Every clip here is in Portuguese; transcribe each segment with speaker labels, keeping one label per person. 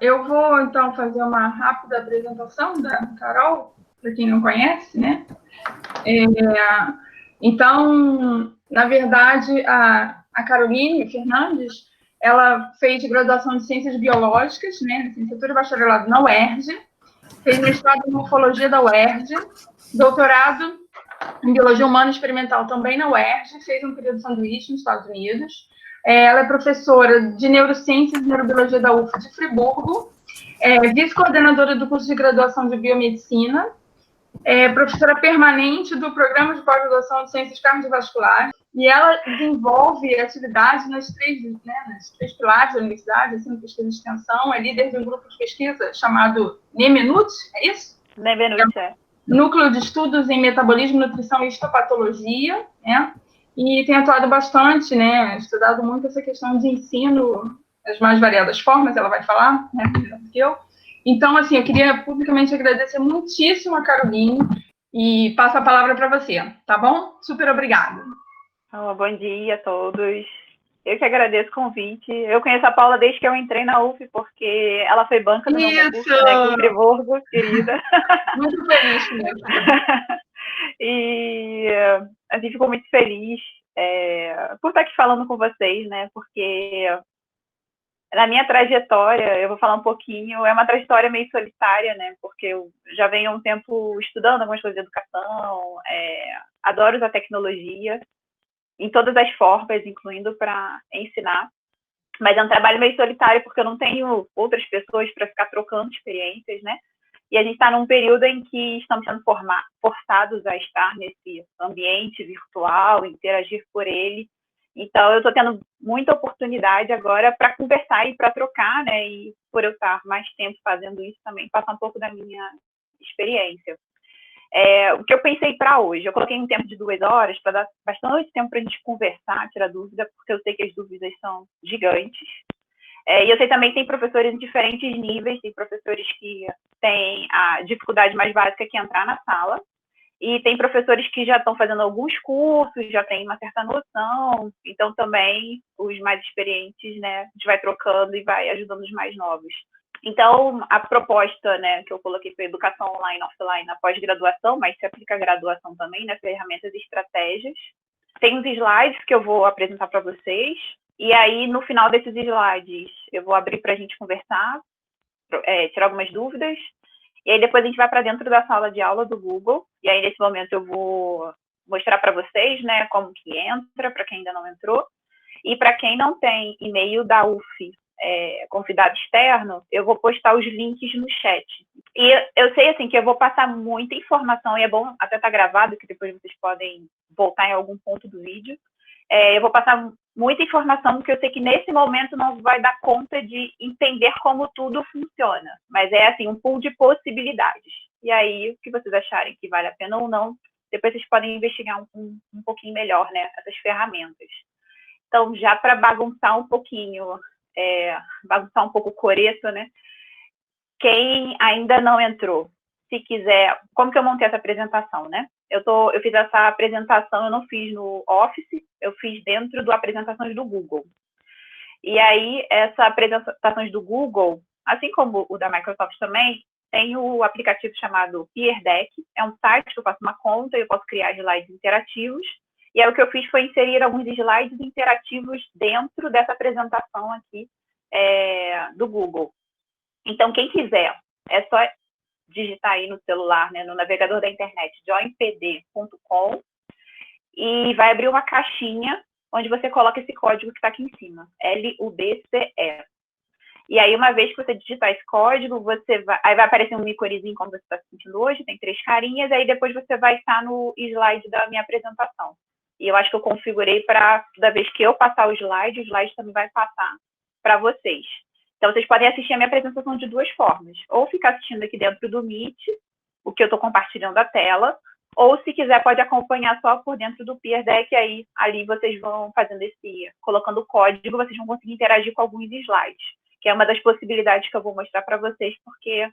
Speaker 1: Eu vou, então, fazer uma rápida apresentação da Carol, para quem não conhece, né? Então, na verdade, a Caroline Fernandes, ela fez graduação de Ciências Biológicas, né? Licenciatura e bacharelado na UERJ, fez mestrado em Morfologia da UERJ, doutorado em Biologia Humana Experimental também na UERJ, fez um período de sanduíche nos Estados Unidos. Ela é professora de Neurociências e Neurobiologia da UF de Friburgo, vice-coordenadora do curso de graduação de Biomedicina, professora permanente do Programa de Pós-Graduação de Ciências Cardiovasculares, e ela desenvolve atividades nas três pilares da universidade, assim, pesquisa de extensão, é líder de um grupo de pesquisa chamado NEMENUT, é isso?
Speaker 2: NEMENUT,
Speaker 1: Núcleo de Estudos em Metabolismo, Nutrição e Histopatologia, né? E tem atuado bastante, né? Estudado muito essa questão de ensino, as mais variadas formas, ela vai falar, né? Melhor do que eu. Então, assim, eu queria publicamente agradecer muitíssimo a Caroline e passo a palavra para você, tá bom? Super obrigada.
Speaker 2: Bom dia a todos. Eu que agradeço o convite. Eu conheço a Paula desde que eu entrei na UF, porque ela foi banca do meu concurso, né, aqui em Friburgo, querida.
Speaker 1: Muito feliz com isso.
Speaker 2: E a gente ficou muito feliz por estar aqui falando com vocês, né, porque na minha trajetória, eu vou falar um pouquinho, é uma trajetória meio solitária, né, porque eu já venho há um tempo estudando algumas coisas de educação, adoro usar tecnologia, em todas as formas, incluindo para ensinar. Mas é um trabalho meio solitário, porque eu não tenho outras pessoas para ficar trocando experiências, né? E a gente está num período em que estamos sendo forçados a estar nesse ambiente virtual, interagir por ele. Então, eu estou tendo muita oportunidade agora para conversar e para trocar, né? E por eu estar mais tempo fazendo isso também, passar um pouco da minha experiência. O que eu pensei para hoje, eu coloquei um tempo de 2 horas para dar bastante tempo para a gente conversar, tirar dúvida, porque eu sei que as dúvidas são gigantes. E eu sei também que tem professores em diferentes níveis, tem professores que têm a dificuldade mais básica que é entrar na sala, e tem professores que já estão fazendo alguns cursos, já têm uma certa noção, então também os mais experientes, né, a gente vai trocando e vai ajudando os mais novos. Então, a proposta, né, que eu coloquei para educação online e offline na pós-graduação, mas se aplica à graduação também, né, ferramentas e estratégias. Tem uns slides que eu vou apresentar para vocês, e aí, no final desses slides, eu vou abrir para a gente conversar, tirar algumas dúvidas, e aí depois a gente vai para dentro da sala de aula do Google, e aí nesse momento eu vou mostrar para vocês, né, como que entra, para quem ainda não entrou, e para quem não tem e-mail da UF, convidado externo, eu vou postar os links no chat. E eu sei, assim, que eu vou passar muita informação, e é bom até estar gravado, que depois vocês podem voltar em algum ponto do vídeo. Eu vou passar muita informação, porque eu sei que nesse momento não vai dar conta de entender como tudo funciona. Mas é, assim, um pool de possibilidades. E aí, o que vocês acharem que vale a pena ou não, depois vocês podem investigar um pouquinho melhor, né, essas ferramentas. Então, já para bagunçar um pouquinho, bagunçar um pouco o coreto, né? Quem ainda não entrou, se quiser, como que eu montei essa apresentação, né? Eu fiz essa apresentação, eu não fiz no Office, eu fiz dentro do apresentações do Google. E aí, essas apresentações do Google, assim como o da Microsoft também, tem o aplicativo chamado Peer Deck, é um site que eu faço uma conta e eu posso criar slides interativos. E aí o que eu fiz foi inserir alguns slides interativos dentro dessa apresentação aqui do Google. Então, quem quiser, é só digitar aí no celular, né, no navegador da internet, joinpd.com, e vai abrir uma caixinha onde você coloca esse código que está aqui em cima, LUBCE. E aí, uma vez que você digitar esse código, aí vai aparecer um íconezinho como você está se sentindo hoje, tem 3 carinhas, aí depois você vai estar no slide da minha apresentação. E eu acho que eu configurei para toda vez que eu passar o slide também vai passar para vocês. Então, vocês podem assistir a minha apresentação de 2 formas. Ou ficar assistindo aqui dentro do Meet, o que eu estou compartilhando a tela, ou se quiser pode acompanhar só por dentro do Peer Deck, aí ali vocês vão fazendo colocando o código, vocês vão conseguir interagir com alguns slides, que é uma das possibilidades que eu vou mostrar para vocês, porque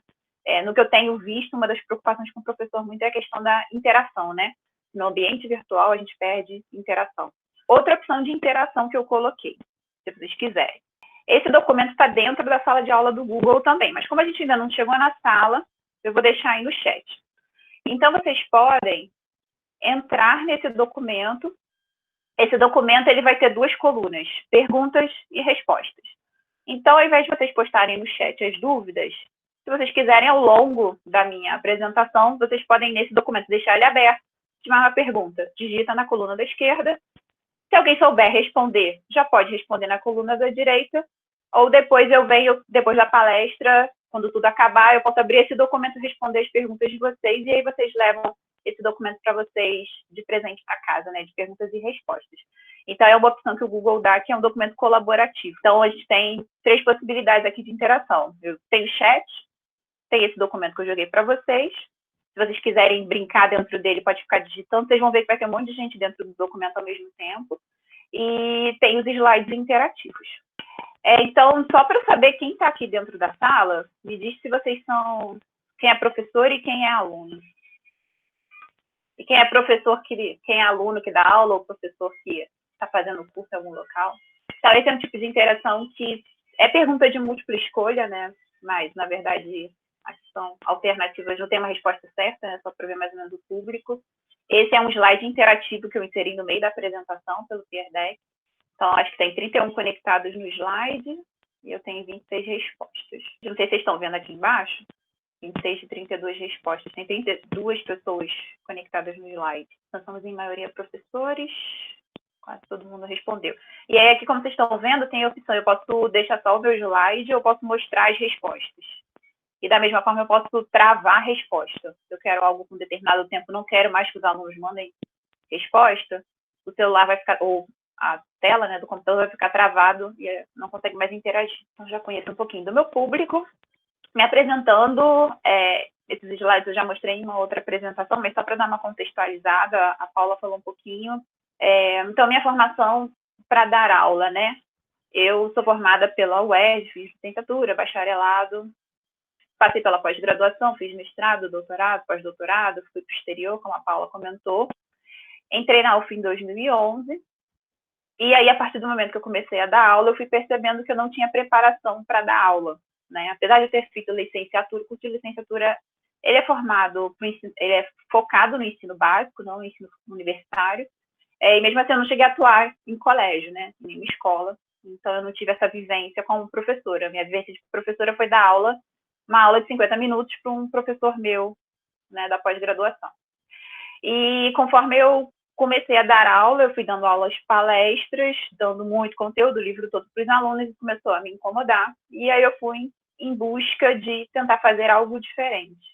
Speaker 2: no que eu tenho visto, uma das preocupações com o professor muito é a questão da interação, né? No ambiente virtual, a gente perde interação. Outra opção de interação que eu coloquei, se vocês quiserem. Esse documento está dentro da sala de aula do Google também, mas como a gente ainda não chegou na sala, eu vou deixar aí no chat. Então, vocês podem entrar nesse documento. Esse documento ele vai ter 2 colunas, perguntas e respostas. Então, ao invés de vocês postarem no chat as dúvidas, se vocês quiserem, ao longo da minha apresentação, vocês podem, nesse documento, deixar ele aberto. Se tiver uma pergunta, digita na coluna da esquerda. Se alguém souber responder, já pode responder na coluna da direita. Ou depois eu venho, depois da palestra, quando tudo acabar, eu posso abrir esse documento e responder as perguntas de vocês. E aí vocês levam esse documento para vocês de presente para casa, né? De perguntas e respostas. Então, é uma opção que o Google dá, que é um documento colaborativo. Então, a gente tem 3 possibilidades aqui de interação. Eu tenho chat, tem esse documento que eu joguei para vocês. Se vocês quiserem brincar dentro dele, pode ficar digitando. Vocês vão ver que vai ter um monte de gente dentro do documento ao mesmo tempo. E tem os slides interativos. Então, só para saber quem está aqui dentro da sala, me diz se vocês são... Quem é professor e quem é aluno. E quem é professor, quem é aluno que dá aula, ou professor que está fazendo curso em algum local. Então, esse é um tipo de interação que é pergunta de múltipla escolha, né? Mas, na verdade, são alternativas, não tem uma resposta certa, né? Só para ver mais ou menos o público. Esse é um slide interativo que eu inseri no meio da apresentação pelo Peer Deck. Então, acho que tem 31 conectados no slide e eu tenho 26 respostas. Não sei se vocês estão vendo aqui embaixo. 26 de 32 respostas. Tem 32 pessoas conectadas no slide. Nós somos, em maioria, professores. Quase todo mundo respondeu. E aí, aqui, como vocês estão vendo, tem a opção. Eu posso deixar só o meu slide ou eu posso mostrar as respostas. E, da mesma forma, eu posso travar a resposta. Se eu quero algo com determinado tempo, não quero mais que os alunos mandem resposta, o celular vai ficar... ou a tela, né, do computador vai ficar travado e não consegue mais interagir. Então, já conheço um pouquinho do meu público. Me apresentando, esses slides eu já mostrei em uma outra apresentação, mas só para dar uma contextualizada, a Paula falou um pouquinho. Então, minha formação para dar aula, né? Eu sou formada pela UERJ, fiz licenciatura, bacharelado, passei pela pós-graduação, fiz mestrado, doutorado, pós-doutorado, fui para o exterior, como a Paula comentou. Entrei na UF em 2011. E aí, a partir do momento que eu comecei a dar aula, eu fui percebendo que eu não tinha preparação para dar aula, né? Apesar de eu ter feito licenciatura, o curso de licenciatura, ele é focado no ensino básico, não no ensino universitário. E mesmo assim, eu não cheguei a atuar em colégio, né? Em nenhuma escola. Então, eu não tive essa vivência como professora. Minha vivência de professora foi dar aula, uma aula de 50 minutos para um professor meu, né, da pós-graduação. E conforme eu comecei a dar aula, eu fui dando aulas palestras, dando muito conteúdo, o livro todo para os alunos, e começou a me incomodar. E aí eu fui em busca de tentar fazer algo diferente.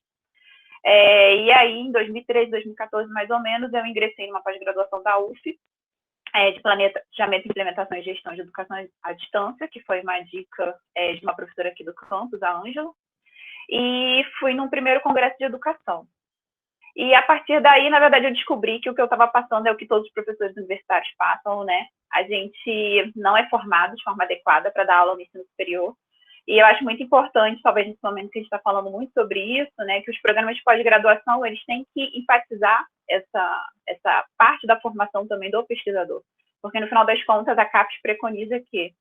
Speaker 2: E aí, em 2013, 2014, mais ou menos, eu ingressei numa pós-graduação da UF, de Planejamento, Implementação e Gestão de Educação à Distância, que foi uma dica de uma professora aqui do campus, a Ângela, e fui num primeiro congresso de educação. E, a partir daí, na verdade, eu descobri que o que eu estava passando é o que todos os professores universitários passam, né? A gente não é formado de forma adequada para dar aula no ensino superior. E eu acho muito importante, talvez nesse momento que a gente está falando muito sobre isso, né, que os programas de pós-graduação, eles têm que enfatizar essa parte da formação também do pesquisador. Porque, no final das contas, a CAPES preconiza que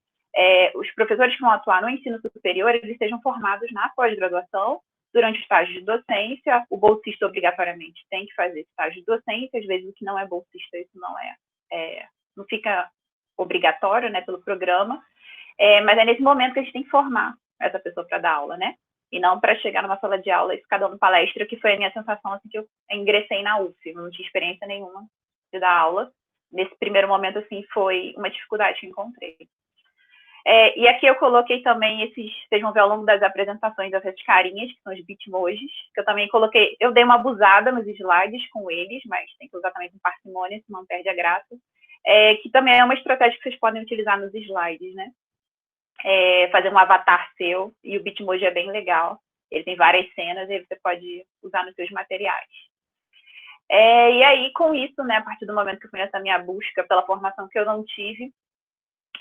Speaker 2: os professores que vão atuar no ensino superior, eles sejam formados na pós-graduação, durante o estágio de docência. O bolsista, obrigatoriamente, tem que fazer estágio de docência. Às vezes, o que não é bolsista, isso não fica obrigatório, né, pelo programa. Mas é nesse momento que a gente tem que formar essa pessoa para dar aula, né? E não para chegar numa sala de aula e ficar dando palestra, que foi a minha sensação assim que eu ingressei na UF. Eu não tinha experiência nenhuma de dar aula. Nesse primeiro momento, assim, foi uma dificuldade que encontrei. E aqui eu coloquei também vocês vão ver ao longo das apresentações, essas carinhas, que são os bitmojis, que eu também coloquei, eu dei uma abusada nos slides com eles, mas tem que usar também com parcimônia, senão não perde a graça, que também é uma estratégia que vocês podem utilizar nos slides, né? Fazer um avatar seu, e o bitmoji é bem legal, ele tem várias cenas, e você pode usar nos seus materiais. E aí, com isso, né, a partir do momento que eu fui nessa minha busca pela formação que eu não tive,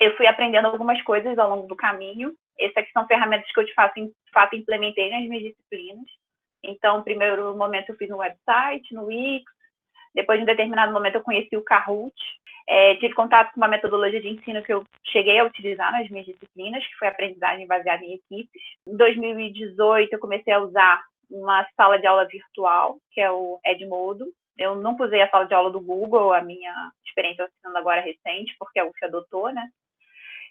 Speaker 2: eu fui aprendendo algumas coisas ao longo do caminho. Essas aqui são ferramentas que eu, de fato, implementei nas minhas disciplinas. Então, no primeiro momento, eu fiz um website, no Wix, Depois, de um determinado momento, eu conheci o Kahoot. Tive contato com uma metodologia de ensino que eu cheguei a utilizar nas minhas disciplinas, que foi a aprendizagem baseada em equipes. Em 2018, eu comecei a usar uma sala de aula virtual, que é o Edmodo. Eu nunca usei a sala de aula do Google, a minha experiência está sendo agora recente, porque a UF adotou, né?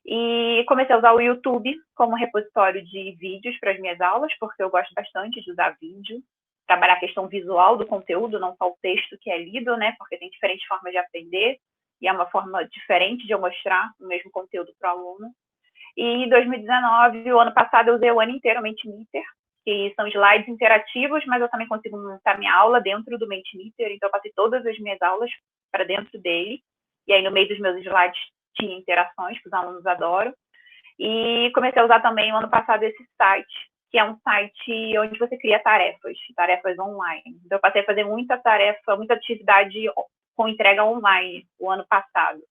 Speaker 2: E comecei a usar o YouTube como repositório de vídeos para as minhas aulas, porque eu gosto bastante de usar vídeo, trabalhar a questão visual do conteúdo, não só o texto que é lido, né? Porque tem diferentes formas de aprender, e é uma forma diferente de eu mostrar o mesmo conteúdo para o aluno. E em 2019, o ano passado, eu usei o ano inteiro o Mentimeter, que são slides interativos, mas eu também consigo montar minha aula dentro do Mentimeter, então eu passei todas as minhas aulas para dentro dele, e aí no meio dos meus slides tinha interações, que os alunos adoram. E comecei a usar também, no ano passado, esse site, que é um site onde você cria tarefas online. Então eu passei a fazer muita tarefa, muita atividade com entrega online o ano passado.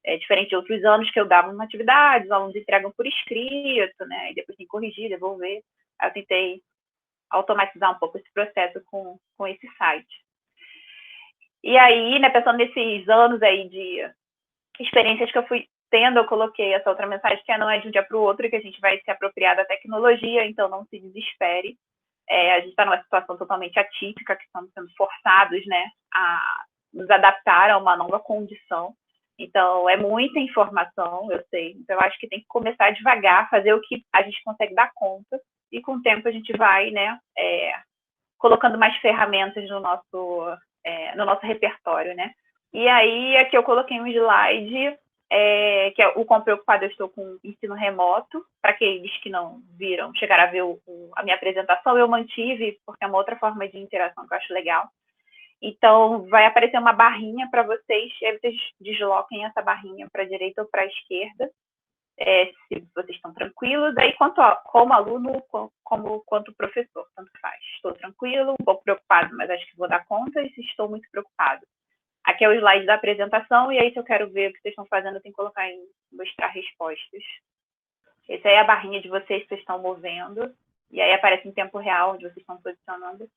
Speaker 2: Diferente de outros anos que eu dava uma atividade, os alunos entregam por escrito, né? E depois tem que corrigir, devolver. Eu tentei automatizar um pouco esse processo com esse site. E aí, né, pensando nesses anos aí de experiências que eu fui tendo, eu coloquei essa outra mensagem, que não é de um dia para o outro, que a gente vai se apropriar da tecnologia, então não se desespere. A gente está numa situação totalmente atípica, que estamos sendo forçados, né, a nos adaptar a uma nova condição. Então, é muita informação, eu sei. Então, eu acho que tem que começar devagar, fazer o que a gente consegue dar conta, e com o tempo a gente vai, né, colocando mais ferramentas no nosso repertório, né. E aí, aqui eu coloquei um slide, que é o Quão Preocupado Eu Estou com Ensino Remoto. Para aqueles que não viram, chegaram a ver a minha apresentação, eu mantive, porque é uma outra forma de interação que eu acho legal. Então, vai aparecer uma barrinha para vocês, e aí vocês desloquem essa barrinha para a direita ou para a esquerda, se vocês estão tranquilos. Aí, como aluno, quanto professor, tanto faz. Estou tranquilo, um pouco preocupado, mas acho que vou dar conta, e se estou muito preocupado. Aqui é o slide da apresentação, e aí, se eu quero ver o que vocês estão fazendo, eu tenho que colocar em mostrar respostas. Essa aí é a barrinha de vocês que vocês estão movendo, e aí aparece em tempo real onde vocês estão posicionando.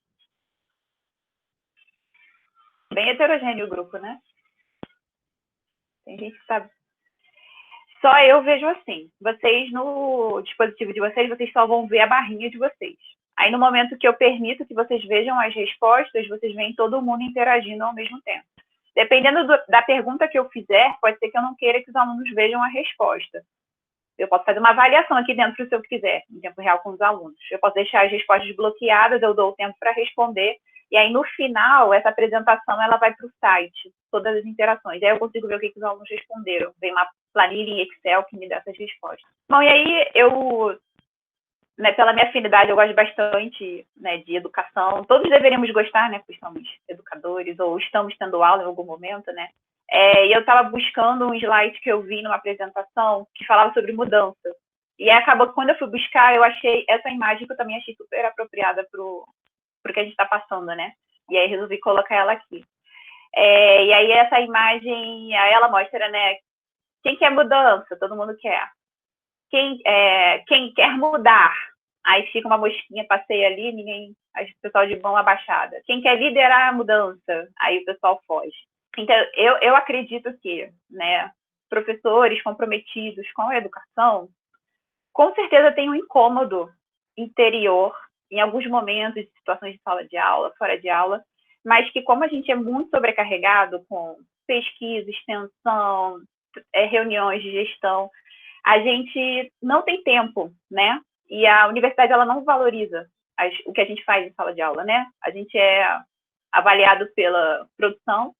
Speaker 2: Bem heterogêneo o grupo, né? Tem gente que sabe. Só eu vejo assim. Vocês, no dispositivo de vocês só vão ver a barrinha de vocês. Aí, no momento que eu permito que vocês vejam as respostas, vocês veem todo mundo interagindo ao mesmo tempo. Dependendo da pergunta que eu fizer, pode ser que eu não queira que os alunos vejam a resposta. Eu posso fazer uma avaliação aqui dentro, se eu quiser, em tempo real com os alunos. Eu posso deixar as respostas bloqueadas, eu dou o tempo para responder, e aí, no final, essa apresentação ela vai para o site, todas as interações. E aí eu consigo ver o que os alunos responderam. Vem uma planilha em Excel que me dá essas respostas. Bom, e aí né, pela minha afinidade, eu gosto bastante, né, de educação. Todos deveríamos gostar, né, porque somos educadores, ou estamos tendo aula em algum momento, né? E eu estava buscando um slide que eu vi numa apresentação que falava sobre mudança. E aí acabou que, quando eu fui buscar, eu achei essa imagem, que eu também achei super apropriada para o que a gente está passando, né? E aí resolvi colocar ela aqui. E aí essa imagem, aí ela mostra, né, quem quer mudança? Todo mundo quer. Quem quer mudar? Aí fica uma mosquinha, passeia ali, o pessoal de mão abaixada. Quem quer liderar a mudança? Aí o pessoal foge. Então, eu acredito que, né, professores comprometidos com a educação, com certeza tem um incômodo interior, em alguns momentos, de situações de sala de aula, fora de aula, mas que, como a gente é muito sobrecarregado com pesquisa, extensão, reuniões de gestão, a gente não tem tempo, né? E a universidade, ela não valoriza o que a gente faz em sala de aula, né? A gente é avaliado pela produção,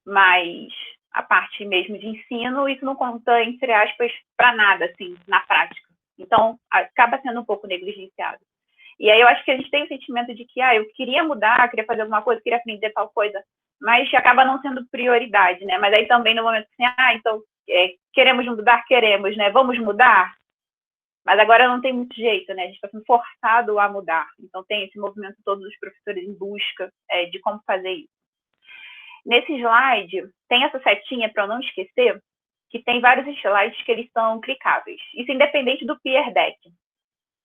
Speaker 2: mas a parte mesmo de ensino, isso não conta, entre aspas, para nada, assim, na prática. Então, acaba sendo um pouco negligenciado. E aí eu acho que a gente tem o sentimento de que, eu queria mudar, queria fazer alguma coisa, queria aprender tal coisa, mas acaba não sendo prioridade, né? Mas aí também, no momento assim, então, queremos mudar, queremos, né? Vamos mudar? Mas agora não tem muito jeito, né? A gente está sendo forçado a mudar. Então, tem esse movimento, todos os professores em busca de como fazer isso. Nesse slide, tem essa setinha, para eu não esquecer, que tem vários slides que eles são clicáveis. Isso independente do Peer Deck.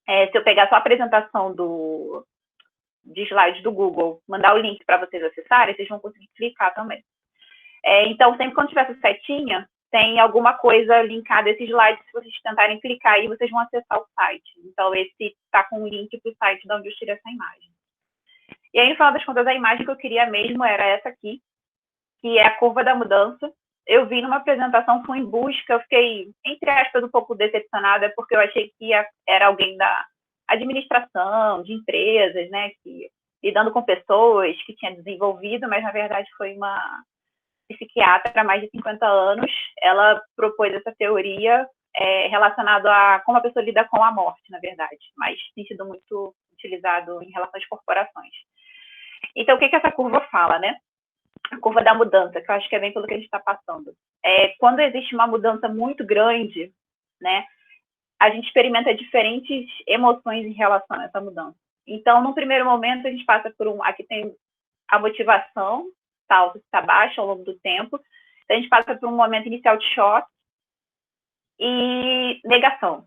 Speaker 2: Se eu pegar só a apresentação do de slides do Google, mandar o link para vocês acessarem, vocês vão conseguir clicar também. Então, sempre quando tiver essa setinha, tem alguma coisa linkada a esse slide, se vocês tentarem clicar aí, vocês vão acessar o site. Então, esse está com um link para o site de onde eu tirei essa imagem. E aí, no final das contas, a imagem que eu queria mesmo era essa aqui, que é a curva da mudança. Eu vi numa apresentação, fui em busca, eu fiquei, entre aspas, um pouco decepcionada, porque eu achei que era alguém da administração, de empresas, né, que lidando com pessoas que tinha desenvolvido, mas, na verdade, foi uma psiquiatra há mais de 50 anos. Ela propôs essa teoria relacionada a como a pessoa lida com a morte, na verdade, mas tem sido muito utilizado em relação às corporações. Então, o que essa curva fala, né? A curva da mudança, que eu acho que é bem pelo que a gente está passando. Quando existe uma mudança muito grande, né, a gente experimenta diferentes emoções em relação a essa mudança. Então, no primeiro momento, a gente passa por aqui tem a motivação, está alta, está baixa ao longo do tempo. Então, a gente passa por um momento inicial de choque e negação.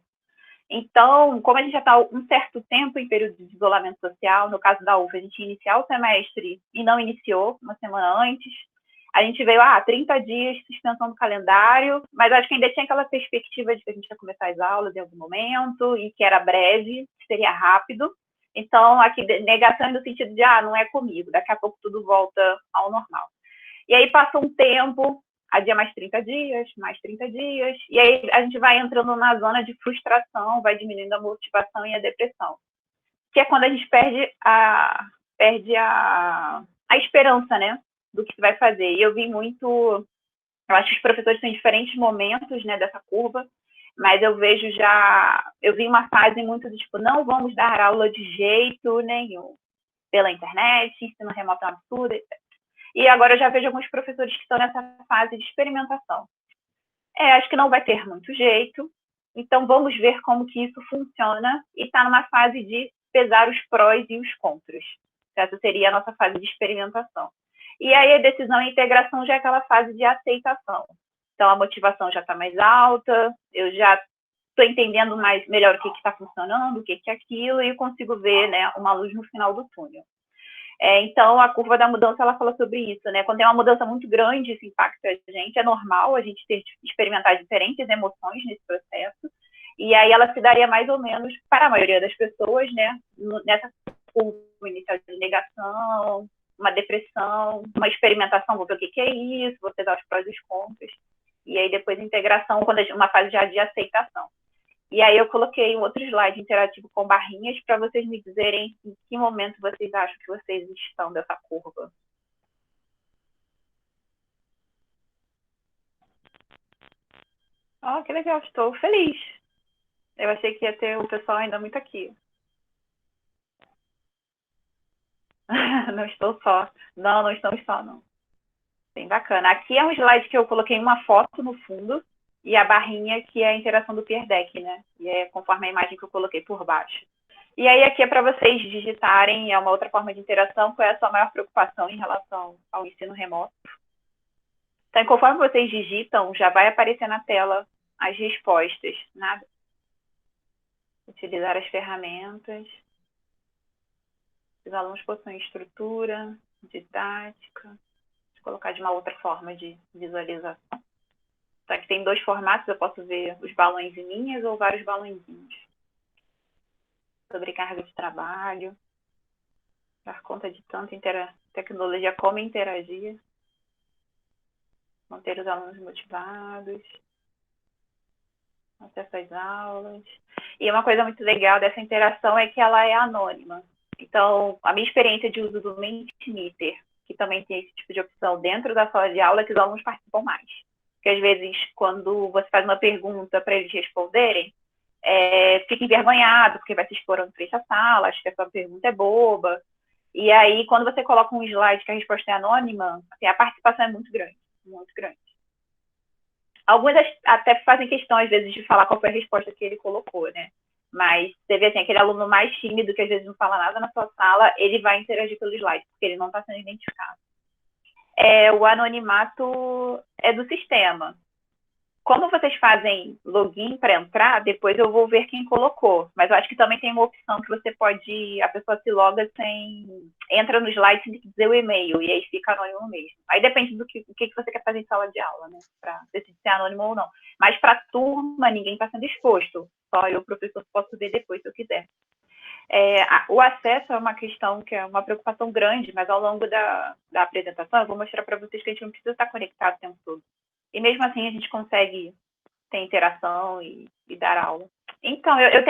Speaker 2: Então, como a gente já está um certo tempo em período de isolamento social, no caso da UF, a gente ia iniciar o semestre e não iniciou uma semana antes. A gente veio, 30 dias, suspensão do calendário, mas acho que ainda tinha aquela perspectiva de que a gente ia começar as aulas em algum momento e que era breve, que seria rápido. Então, aqui, negação no sentido de, não é comigo, daqui a pouco tudo volta ao normal. E aí passa um tempo, adia mais 30 dias, e aí a gente vai entrando na zona de frustração, vai diminuindo a motivação e a depressão, que é quando a gente perde a esperança, né, do que se vai fazer. E eu vi muito, eu acho que os professores têm diferentes momentos, né, dessa curva, mas eu vi uma fase muito do tipo, não vamos dar aula de jeito nenhum, pela internet, ensino remoto é um absurdo, etc. E agora eu já vejo alguns professores que estão nessa fase de experimentação. Acho que não vai ter muito jeito, então vamos ver como que isso funciona, e está numa fase de pesar os prós e os contras. Essa seria a nossa fase de experimentação. E aí a decisão e integração já é aquela fase de aceitação. Então a motivação já está mais alta, eu já estou entendendo melhor o que está funcionando, o que é aquilo, e eu consigo ver, né, uma luz no final do túnel. Então, a curva da mudança, ela fala sobre isso, né? Quando tem uma mudança muito grande, isso impacta a gente, é normal a gente experimentar diferentes emoções nesse processo, e aí ela se daria mais ou menos, para a maioria das pessoas, né, nessa curva inicial de negação, uma depressão, uma experimentação, vou ver o que é isso, você dá os prós e os contras, e aí depois integração, quando uma fase já de aceitação. E aí eu coloquei um outro slide interativo com barrinhas para vocês me dizerem em que momento vocês acham que vocês estão dessa curva. Que legal, estou feliz. Eu achei que ia ter o pessoal ainda muito aqui. Não estou só. Não estamos só, não. Bem bacana. Aqui é um slide que eu coloquei uma foto no fundo, e a barrinha que é a interação do Peer Deck, né? E é conforme a imagem que eu coloquei por baixo. E aí aqui é para vocês digitarem, é uma outra forma de interação, qual é a sua maior preocupação em relação ao ensino remoto. Então, conforme vocês digitam, já vai aparecer na tela as respostas. Nada. Utilizar as ferramentas. Os alunos possuem estrutura, didática. Vou colocar de uma outra forma de visualização. Então, aqui tem 2 formatos, eu posso ver os balões em linhas ou vários balõezinhos. Sobre carga de trabalho, dar conta de tanta tecnologia, como interagir, manter os alunos motivados, acesso às aulas. E uma coisa muito legal dessa interação é que ela é anônima. Então, a minha experiência de uso do Mentimeter, que também tem esse tipo de opção dentro da sala de aula, é que os alunos participam mais. Porque, às vezes, quando você faz uma pergunta para eles responderem, fica envergonhado, porque vai se expor em frente à sala, acha que a sua pergunta é boba. E aí, quando você coloca um slide que a resposta é anônima, assim, a participação é muito grande, muito grande. Alguns até fazem questão, às vezes, de falar qual foi a resposta que ele colocou, né? Mas você vê assim, aquele aluno mais tímido, que às vezes não fala nada na sua sala, ele vai interagir pelo slide, porque ele não está sendo identificado. O anonimato é do sistema. como vocês fazem login para entrar, depois eu vou ver quem colocou. Mas eu acho que também tem uma opção que você pode, a pessoa se loga entra no slide sem dizer o e-mail, e aí fica anônimo mesmo. Aí depende do que você quer fazer em sala de aula, né? Para decidir se é anônimo ou não. Mas para a turma, ninguém está sendo exposto. Só eu, professor, posso ver depois se eu quiser. O acesso é uma questão que é uma preocupação grande, mas ao longo da apresentação eu vou mostrar para vocês que a gente não precisa estar conectado o tempo todo. E mesmo assim a gente consegue ter interação e dar aula. Então, eu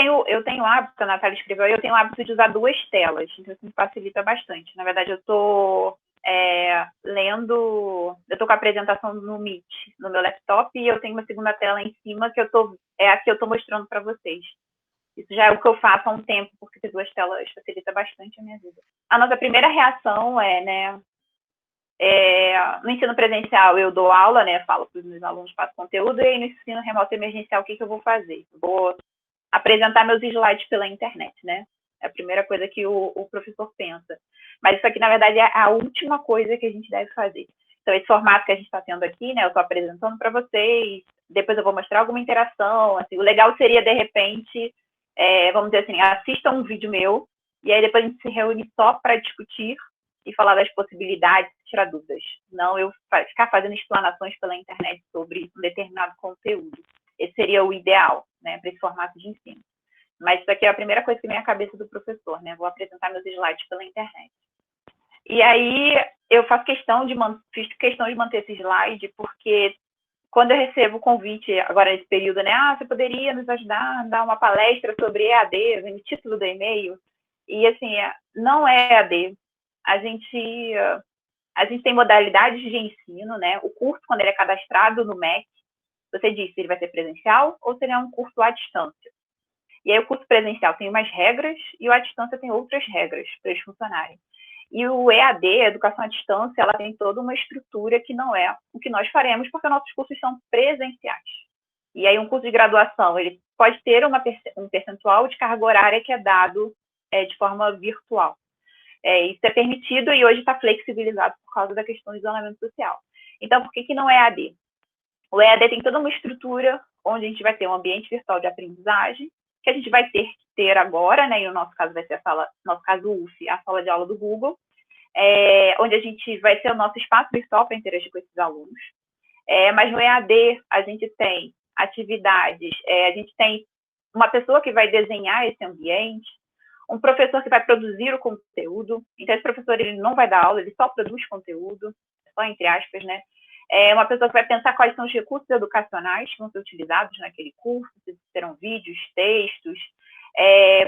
Speaker 2: tenho hábito, a Natália escreveu, eu tenho hábito de usar 2 telas, então isso me facilita bastante. Na verdade, eu estou lendo, eu estou com a apresentação no Meet, no meu laptop, e eu tenho uma segunda tela em cima, que é a que eu estou mostrando para vocês. Isso já é o que eu faço há um tempo, porque ter 2 telas facilita bastante a minha vida. A nossa primeira reação no ensino presencial, eu dou aula, né? Falo para os meus alunos, faço conteúdo, e aí no ensino remoto emergencial, o que eu vou fazer? Vou apresentar meus slides pela internet, né? É a primeira coisa que o professor pensa. Mas isso aqui, na verdade, é a última coisa que a gente deve fazer. Então, esse formato que a gente está tendo aqui, né? Eu estou apresentando para vocês, depois eu vou mostrar alguma interação. Assim, o legal seria, de repente, vamos dizer assim, assistam um vídeo meu, e aí depois a gente se reúne só para discutir e falar das possibilidades, tirar dúvidas. Não eu ficar fazendo explanações pela internet sobre um determinado conteúdo. Esse seria o ideal, né, para esse formato de ensino. Mas isso aqui é a primeira coisa que vem à cabeça do professor, né? Vou apresentar meus slides pela internet. E aí eu fiz questão de manter esse slide, porque quando eu recebo o convite, agora nesse período, né? Você poderia nos ajudar a dar uma palestra sobre EAD, no título do e-mail. E assim, não é EAD. A gente tem modalidades de ensino, né? O curso, quando ele é cadastrado no MEC, você diz se ele vai ser presencial ou se ele é um curso à distância. E aí o curso presencial tem umas regras e o à distância tem outras regras para eles funcionarem. E o EAD, a educação à distância, ela tem toda uma estrutura que não é o que nós faremos, porque nossos cursos são presenciais. E aí um curso de graduação, ele pode ter um percentual de carga horária que é dado de forma virtual. Isso é permitido e hoje está flexibilizado por causa da questão do isolamento social. Então, por que não é EAD? O EAD tem toda uma estrutura onde a gente vai ter um ambiente virtual de aprendizagem, que a gente vai ter agora, né? E no nosso caso vai ser no nosso caso o UF, a sala de aula do Google, onde a gente vai ter o nosso espaço virtual para interagir com esses alunos. Mas no EAD a gente tem atividades, a gente tem uma pessoa que vai desenhar esse ambiente, um professor que vai produzir o conteúdo. Então, esse professor ele não vai dar aula, ele só produz conteúdo, só entre aspas, né? Uma pessoa que vai pensar quais são os recursos educacionais que vão ser utilizados naquele curso, se serão vídeos, textos,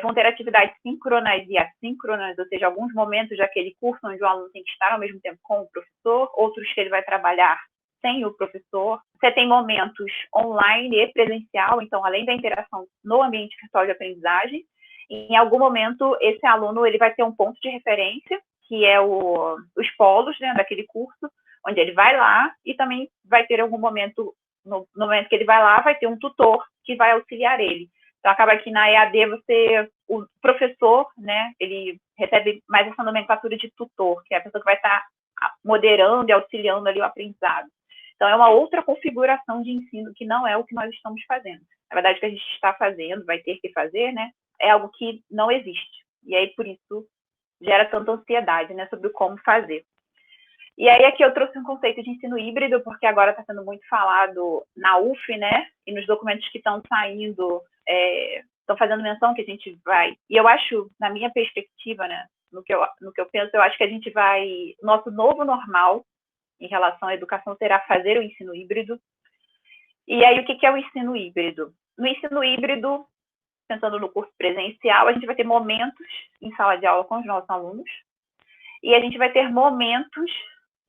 Speaker 2: vão ter atividades síncronas e assíncronas, ou seja, alguns momentos daquele curso onde o aluno tem que estar ao mesmo tempo com o professor, outros que ele vai trabalhar sem o professor. Você tem momentos online e presencial, então, além da interação no ambiente virtual de aprendizagem, em algum momento, esse aluno ele vai ter um ponto de referência, que é os polos, né, daquele curso, onde ele vai lá e também vai ter algum momento, no momento que ele vai lá, vai ter um tutor que vai auxiliar ele. Então, acaba que na EAD, o professor, né, ele recebe mais essa nomenclatura de tutor, que é a pessoa que vai estar moderando e auxiliando ali o aprendizado. Então, é uma outra configuração de ensino que não é o que nós estamos fazendo. Na verdade, o que a gente está fazendo, vai ter que fazer, né, é algo que não existe. E aí, por isso, gera tanta ansiedade, né, sobre como fazer. E aí, aqui eu trouxe um conceito de ensino híbrido, porque agora está sendo muito falado na UF, né, e nos documentos que estão saindo, estão fazendo menção que a gente vai... E eu acho, na minha perspectiva, né, no que eu penso, eu acho que a gente vai... Nosso novo normal, em relação à educação, será fazer o ensino híbrido. E aí, o que é o ensino híbrido? No ensino híbrido, pensando no curso presencial, a gente vai ter momentos em sala de aula com os nossos alunos e a gente vai ter momentos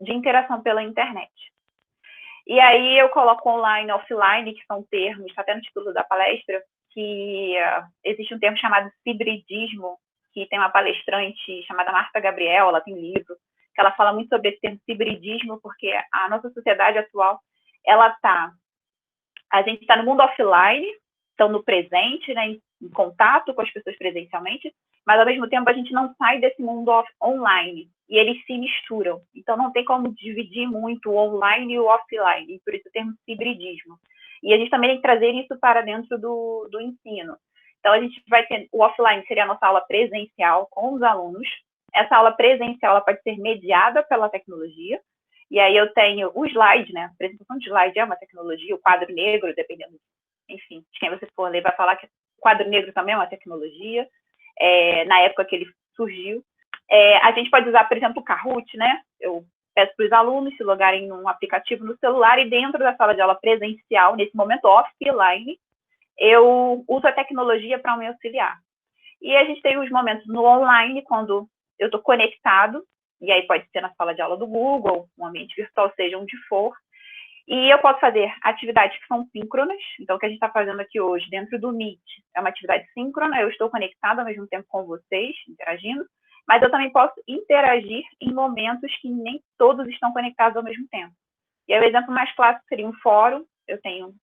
Speaker 2: de interação pela internet. E aí eu coloco online e offline, que são termos, está até no título da palestra, que existe um termo chamado hibridismo, que tem uma palestrante chamada Marta Gabriel, ela tem livro, que ela fala muito sobre esse termo hibridismo, porque a nossa sociedade atual, a gente está no mundo offline, então no presente, né, em contato com as pessoas presencialmente, mas ao mesmo tempo a gente não sai desse mundo online, e eles se misturam. Então não tem como dividir muito o online e o offline, e por isso o termo hibridismo. E a gente também tem que trazer isso para dentro do ensino. Então, a gente vai ter o offline, seria a nossa aula presencial com os alunos. Essa aula presencial ela pode ser mediada pela tecnologia. E aí eu tenho o slide, né? A apresentação de slide é uma tecnologia, o quadro negro, dependendo, enfim, de quem você for ler, vai falar que o quadro negro também é uma tecnologia, na época que ele surgiu. A gente pode usar, por exemplo, o Kahoot, né? Eu peço para os alunos se logarem num aplicativo no celular e dentro da sala de aula presencial, nesse momento offline, eu uso a tecnologia para me auxiliar. E a gente tem os momentos no online, quando eu estou conectado, e aí pode ser na sala de aula do Google, um ambiente virtual, seja onde for, e eu posso fazer atividades que são síncronas. Então, o que a gente está fazendo aqui hoje, dentro do Meet, é uma atividade síncrona, eu estou conectada ao mesmo tempo com vocês, interagindo, mas eu também posso interagir em momentos que nem todos estão conectados ao mesmo tempo. E aí, o exemplo mais clássico seria um fórum, eu tenho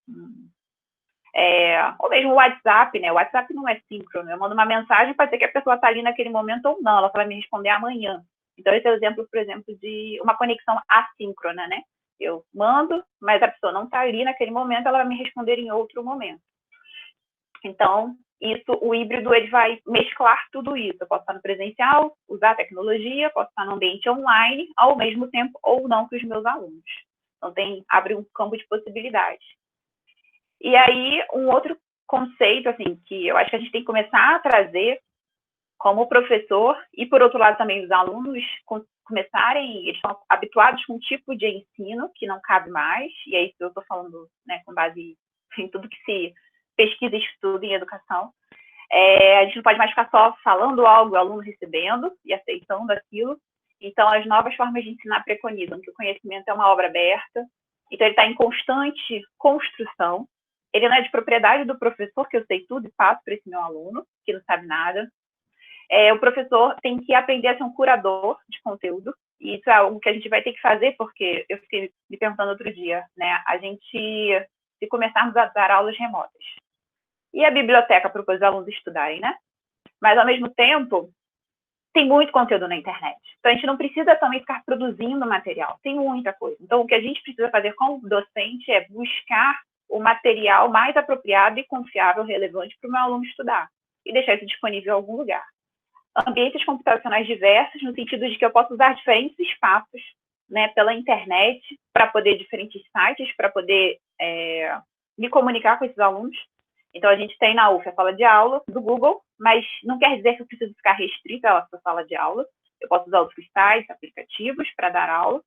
Speaker 2: ou mesmo o WhatsApp, né? O WhatsApp não é síncrono, eu mando uma mensagem, pode ser que a pessoa está ali naquele momento ou não, ela vai me responder amanhã. Então, esse é o exemplo, por exemplo, de uma conexão assíncrona, né? Eu mando, mas a pessoa não está ali naquele momento, ela vai me responder em outro momento. Então, o híbrido, ele vai mesclar tudo isso. Eu posso estar no presencial, usar a tecnologia, posso estar no ambiente online, ao mesmo tempo, ou não, com os meus alunos. Então, abre um campo de possibilidades. E aí, um outro conceito, assim, que eu acho que a gente tem que começar a trazer como professor, e por outro lado também os alunos começarem, eles estão habituados com um tipo de ensino que não cabe mais, e aí eu estou falando, né, com base em tudo que se pesquisa e estuda em educação, a gente não pode mais ficar só falando algo, o aluno recebendo e aceitando aquilo. Então, as novas formas de ensinar preconizam que o conhecimento é uma obra aberta, então ele está em constante construção, ele não é de propriedade do professor, que eu sei tudo e passo para esse meu aluno, que não sabe nada. O professor tem que aprender a ser um curador de conteúdo, e isso é algo que a gente vai ter que fazer, porque eu fiquei me perguntando outro dia, né? Se começarmos a dar aulas remotas, e a biblioteca para os alunos estudarem, né? Mas, ao mesmo tempo, tem muito conteúdo na internet. Então, a gente não precisa também ficar produzindo material, tem muita coisa. Então, o que a gente precisa fazer como docente é buscar o material mais apropriado e confiável, relevante para o meu aluno estudar, e deixar isso disponível em algum lugar. Ambientes computacionais diversos, no sentido de que eu posso usar diferentes espaços, né, pela internet, para poder, diferentes sites, para poder me comunicar com esses alunos. Então, a gente tem na UF a sala de aula do Google, mas não quer dizer que eu preciso ficar restrita a essa sala de aula. Eu posso usar outros sites, aplicativos para dar aula.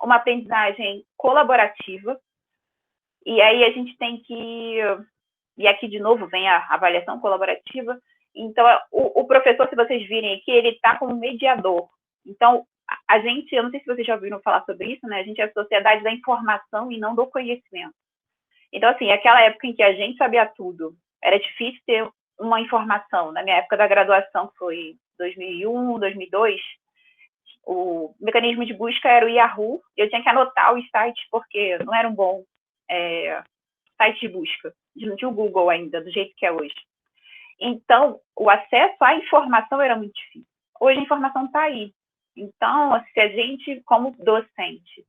Speaker 2: Uma aprendizagem colaborativa. E aí a gente tem que... E aqui, de novo, vem a avaliação colaborativa. Então, o professor, se vocês virem aqui, ele está como mediador. Então, a gente, eu não sei se vocês já ouviram falar sobre isso, né? A gente é a sociedade da informação e não do conhecimento. Então, assim, aquela época em que a gente sabia tudo, era difícil ter uma informação. Na minha época da graduação, que foi 2001, 2002, o mecanismo de busca era o Yahoo, e eu tinha que anotar os sites, porque não era um bom site de busca. Não tinha o Google ainda, do jeito que é hoje. Então, o acesso à informação era muito difícil. Hoje a informação está aí. Então, se a gente, como docente,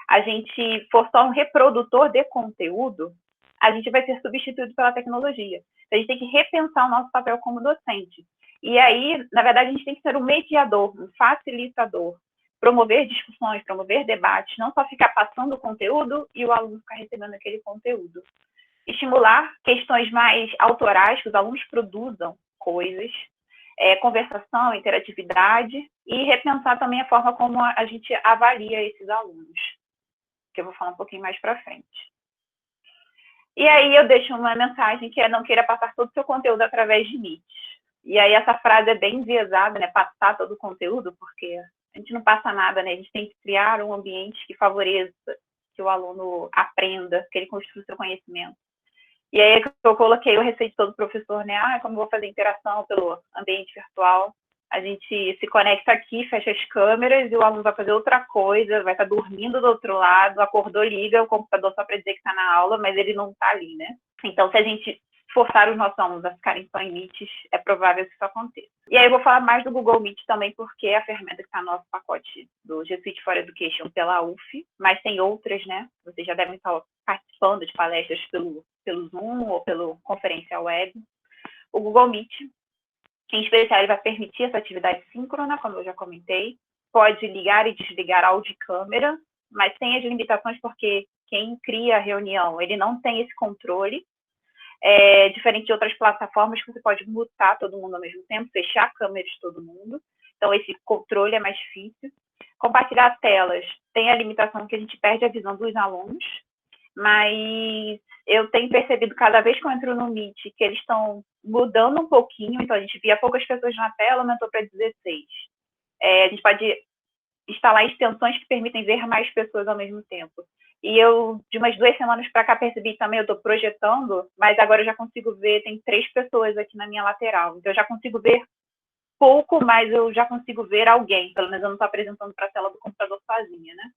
Speaker 2: a gente for só um reprodutor de conteúdo, a gente vai ser substituído pela tecnologia. A gente tem que repensar o nosso papel como docente. E aí, na verdade, a gente tem que ser um mediador, um facilitador, promover discussões, promover debates, não só ficar passando o conteúdo e o aluno ficar recebendo aquele conteúdo. Estimular questões mais autorais, que os alunos produzam coisas, conversação, interatividade, e repensar também a forma como a gente avalia esses alunos, que eu vou falar um pouquinho mais para frente. E aí eu deixo uma mensagem que é: não queira passar todo o seu conteúdo através de Meet. E aí essa frase é bem enviesada, né? Passar todo o conteúdo, porque a gente não passa nada, né? A gente tem que criar um ambiente que favoreça que o aluno aprenda, que ele construa o seu conhecimento. E aí eu coloquei o receio de todo professor, né? Como eu vou fazer interação pelo ambiente virtual? A gente se conecta aqui, fecha as câmeras e o aluno vai fazer outra coisa, vai estar dormindo do outro lado, acordou, liga o computador só para dizer que está na aula, mas ele não está ali, né? Então, se a gente forçar os nossos alunos a ficarem só em Meets, é provável que isso aconteça. E aí eu vou falar mais do Google Meet também, porque é a ferramenta que está no nosso pacote do G Suite for Education pela UF, mas tem outras, né? Vocês já devem estar participando de palestras pelo Zoom ou pelo conferência web. O Google Meet, em especial, ele vai permitir essa atividade síncrona, como eu já comentei, pode ligar e desligar áudio e câmera, mas tem as limitações porque quem cria a reunião, ele não tem esse controle, diferente de outras plataformas que você pode mutar todo mundo ao mesmo tempo, fechar a câmera de todo mundo, então esse controle é mais difícil. Compartilhar telas tem a limitação que a gente perde a visão dos alunos, mas eu tenho percebido cada vez que eu entro no Meet que eles estão mudando um pouquinho, então a gente via poucas pessoas na tela, aumentou para 16. A gente pode instalar extensões que permitem ver mais pessoas ao mesmo tempo. E eu, de umas 2 semanas para cá, percebi também, eu estou projetando, mas agora eu já consigo ver, tem 3 pessoas aqui na minha lateral. Então eu já consigo ver pouco, mas eu já consigo ver alguém, pelo menos eu não estou apresentando para a tela do computador sozinha, né?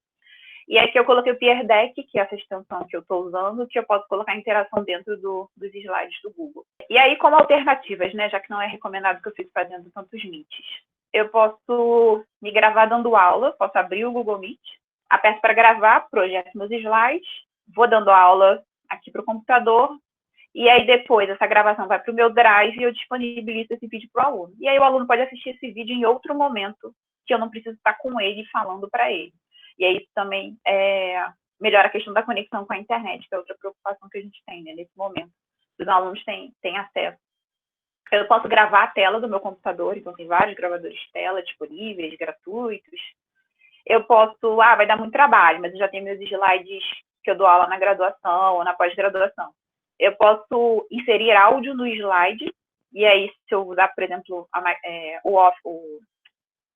Speaker 2: E aqui eu coloquei o Peer Deck, que é essa extensão que eu estou usando, que eu posso colocar interação dentro dos slides do Google. E aí, como alternativas, né, já que não é recomendado que eu fique fazendo tantos Meets, eu posso me gravar dando aula, posso abrir o Google Meet, aperto para gravar, projeto meus slides, vou dando aula aqui para o computador, e aí depois essa gravação vai para o meu Drive e eu disponibilizo esse vídeo para o aluno. E aí o aluno pode assistir esse vídeo em outro momento, que eu não preciso estar com ele falando para ele. E aí isso também melhora a questão da conexão com a internet, que é outra preocupação que a gente tem, né, nesse momento. Os alunos têm acesso. Eu posso gravar a tela do meu computador, então tem vários gravadores de tela disponíveis, gratuitos. Eu posso, vai dar muito trabalho, mas eu já tenho meus slides que eu dou aula na graduação ou na pós-graduação. Eu posso inserir áudio no slide, e aí se eu usar, por exemplo, o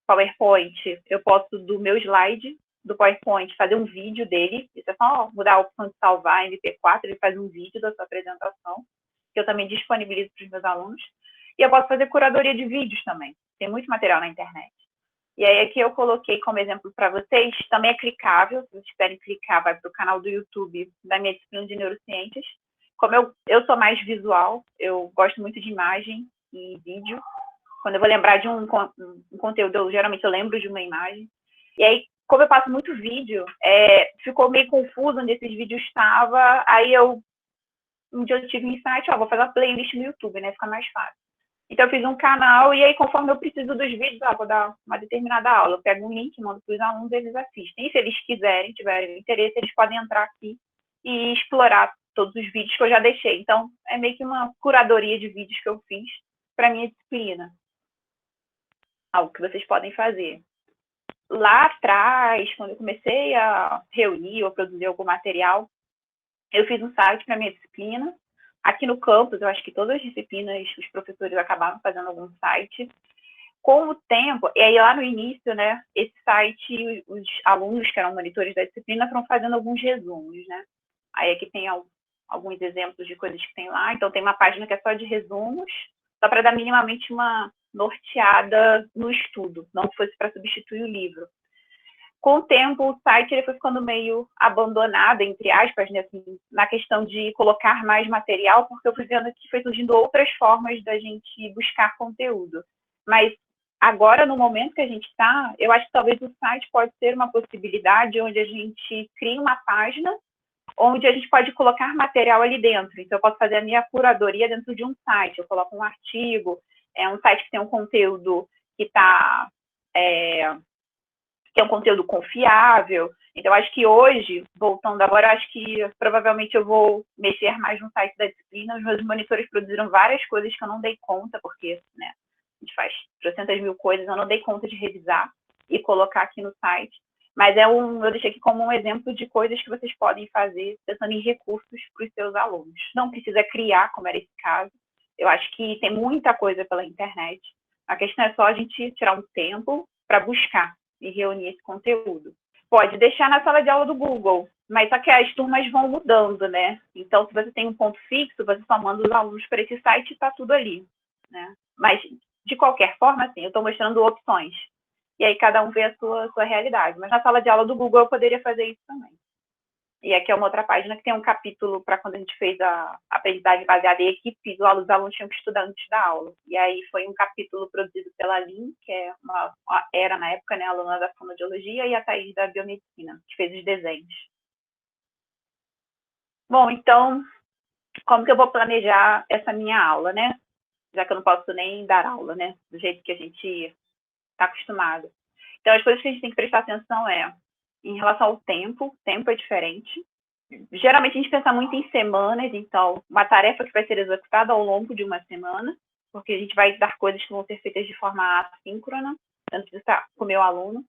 Speaker 2: PowerPoint, eu posso do meu slide, do PowerPoint, fazer um vídeo dele. Isso é só mudar a opção de salvar em MP4, ele faz um vídeo da sua apresentação, que eu também disponibilizo para os meus alunos. E eu posso fazer curadoria de vídeos também. Tem muito material na internet. E aí aqui eu coloquei como exemplo para vocês, também é clicável, se vocês quiserem clicar, vai para o canal do YouTube da minha disciplina de neurociências. Como eu sou mais visual, eu gosto muito de imagem e vídeo. Quando eu vou lembrar de um conteúdo, geralmente eu lembro de uma imagem. E aí, como eu passo muito vídeo, ficou meio confuso onde esses vídeos estavam. Aí um dia eu tive um insight, vou fazer uma playlist no YouTube, né? Fica mais fácil. Então eu fiz um canal e aí, conforme eu preciso dos vídeos, vou dar uma determinada aula. Eu pego um link, mando para os alunos e eles assistem. E se eles quiserem, tiverem interesse, eles podem entrar aqui e explorar todos os vídeos que eu já deixei. Então, é meio que uma curadoria de vídeos que eu fiz para a minha disciplina. Algo que vocês podem fazer. Lá atrás, quando eu comecei a reunir ou produzir algum material, eu fiz um site para a minha disciplina. Aqui no campus, eu acho que todas as disciplinas, os professores acabaram fazendo algum site. Com o tempo, e aí lá no início, né, esse site, os alunos que eram monitores da disciplina foram fazendo alguns resumos, né? Aí aqui tem alguns exemplos de coisas que tem lá. Então, tem uma página que é só de resumos, só para dar minimamente uma norteada no estudo, não que fosse para substituir o livro. Com o tempo, o site ele foi ficando meio abandonado, entre aspas, né, assim, na questão de colocar mais material, porque eu fui vendo que foi surgindo outras formas da gente buscar conteúdo. Mas agora, no momento que a gente está, eu acho que talvez o site pode ser uma possibilidade onde a gente cria uma página onde a gente pode colocar material ali dentro. Então, eu posso fazer a minha curadoria dentro de um site. Eu coloco um artigo, um site que tem um conteúdo que é um conteúdo confiável. Então, acho que hoje, voltando agora, acho que provavelmente eu vou mexer mais no site da disciplina. Os meus monitores produziram várias coisas que eu não dei conta, porque, né, a gente faz 300.000 coisas, eu não dei conta de revisar e colocar aqui no site. Mas eu deixei aqui como um exemplo de coisas que vocês podem fazer pensando em recursos para os seus alunos. Não precisa criar, como era esse caso. Eu acho que tem muita coisa pela internet. A questão é só a gente tirar um tempo para buscar e reunir esse conteúdo. Pode deixar na sala de aula do Google, mas só que as turmas vão mudando, né? Então, se você tem um ponto fixo, você só manda os alunos para esse site e está tudo ali, né? Mas, de qualquer forma, assim, eu estou mostrando opções. E aí cada um vê a sua realidade. Mas na sala de aula do Google eu poderia fazer isso também. E aqui é uma outra página que tem um capítulo para quando a gente fez a aprendizagem baseada em equipe, os alunos tinham que estudar antes da aula. E aí foi um capítulo produzido pela Lin, que era na época, né, aluna da fonoaudiologia, e a Thaís da biomedicina, que fez os desenhos. Bom, então, como que eu vou planejar essa minha aula, né? Já que eu não posso nem dar aula, né? Do jeito que a gente está acostumado. Então, as coisas que a gente tem que prestar atenção em relação ao tempo. O tempo é diferente. Geralmente, a gente pensa muito em semanas. Então, uma tarefa que vai ser executada ao longo de uma semana, porque a gente vai dar coisas que vão ser feitas de forma assíncrona, tanto de estar com o meu aluno.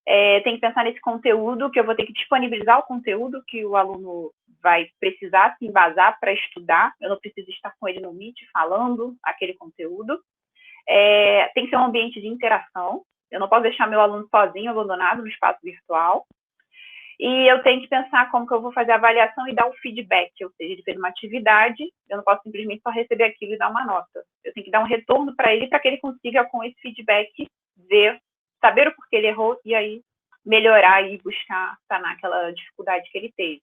Speaker 2: Tem que pensar nesse conteúdo, que eu vou ter que disponibilizar o conteúdo que o aluno vai precisar se embasar para estudar. Eu não preciso estar com ele no Meet falando aquele conteúdo. Tem que ser um ambiente de interação. Eu não posso deixar meu aluno sozinho, abandonado no espaço virtual. E eu tenho que pensar como que eu vou fazer a avaliação e dar o feedback, ou seja, ele fez uma atividade, eu não posso simplesmente só receber aquilo e dar uma nota. Eu tenho que dar um retorno para ele que ele consiga, com esse feedback, saber o porquê ele errou e aí melhorar e buscar sanar aquela dificuldade que ele teve.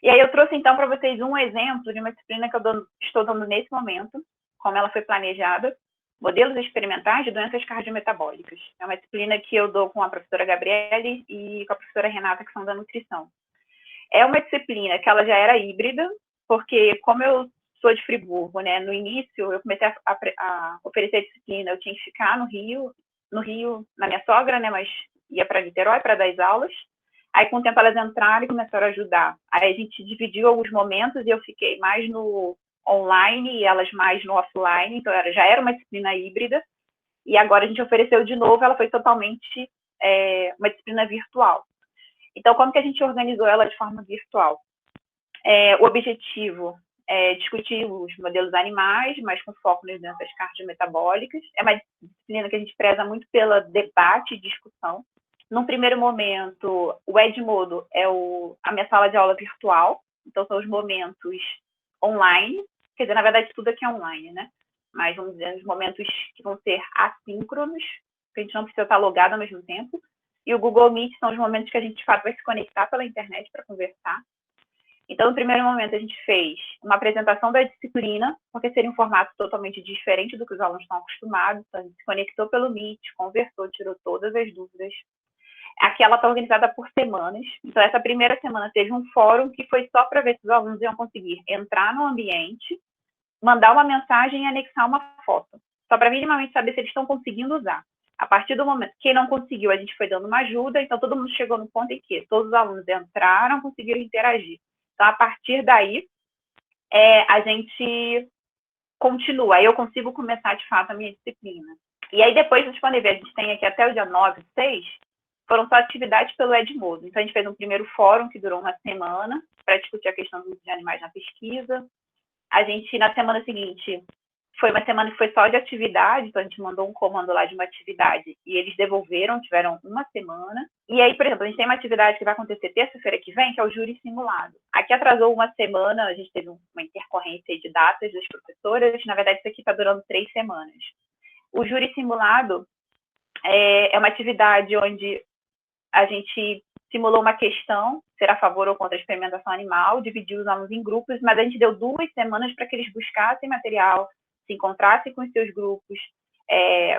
Speaker 2: E aí eu trouxe, então, para vocês um exemplo de uma disciplina que eu estou dando nesse momento, como ela foi planejada, Modelos Experimentais de Doenças Cardiometabólicas. É uma disciplina que eu dou com a professora Gabriele e com a professora Renata, que são da nutrição. É uma disciplina que ela já era híbrida, porque como eu sou de Friburgo, né, no início eu comecei a oferecer a disciplina, eu tinha que ficar no Rio, na minha sogra, né, mas ia para Niterói para dar as aulas. Aí, com o tempo, elas entraram e começaram a ajudar. Aí, a gente dividiu alguns momentos e eu fiquei mais no online e elas mais no offline. Então, já era uma disciplina híbrida. E agora a gente ofereceu de novo, ela foi totalmente uma disciplina virtual. Então, como que a gente organizou ela de forma virtual? O objetivo é discutir os modelos animais, mas com foco nas doenças cardiometabólicas. É uma disciplina que a gente preza muito pela debate e discussão. Num primeiro momento, o Edmodo é a minha sala de aula virtual, então são os momentos online, quer dizer, na verdade tudo aqui é online, né? Mas vamos dizer, os momentos que vão ser assíncronos, que a gente não precisa estar logado ao mesmo tempo, e o Google Meet são os momentos que a gente, de fato, vai se conectar pela internet para conversar. Então, no primeiro momento, a gente fez uma apresentação da disciplina, porque seria um formato totalmente diferente do que os alunos estão acostumados, então a gente se conectou pelo Meet, conversou, tirou todas as dúvidas. Aqui ela está organizada por semanas. Então, essa primeira semana teve um fórum que foi só para ver se os alunos iam conseguir entrar no ambiente, mandar uma mensagem e anexar uma foto. Só para minimamente saber se eles estão conseguindo usar. A partir do momento que quem não conseguiu, a gente foi dando uma ajuda. Então, todo mundo chegou no ponto em que todos os alunos entraram, conseguiram interagir. Então, a partir daí, a gente continua. Aí eu consigo começar, de fato, a minha disciplina. E aí, depois, vocês podem ver, a gente tem aqui até o dia 9, 6, foram só atividades pelo Edmodo. Então, a gente fez um primeiro fórum que durou uma semana para discutir a questão dos animais na pesquisa. A gente, na semana seguinte, foi uma semana que foi só de atividade, então a gente mandou um comando lá de uma atividade e eles devolveram, tiveram uma semana. E aí, por exemplo, a gente tem uma atividade que vai acontecer terça-feira que vem, que é o júri simulado. Aqui atrasou uma semana, a gente teve uma intercorrência de datas das professoras, na verdade isso aqui está durando 3 semanas. O júri simulado é uma atividade onde a gente simulou uma questão, ser a favor ou contra a experimentação animal, dividiu os alunos em grupos, mas a gente deu 2 semanas para que eles buscassem material, se encontrassem com os seus grupos,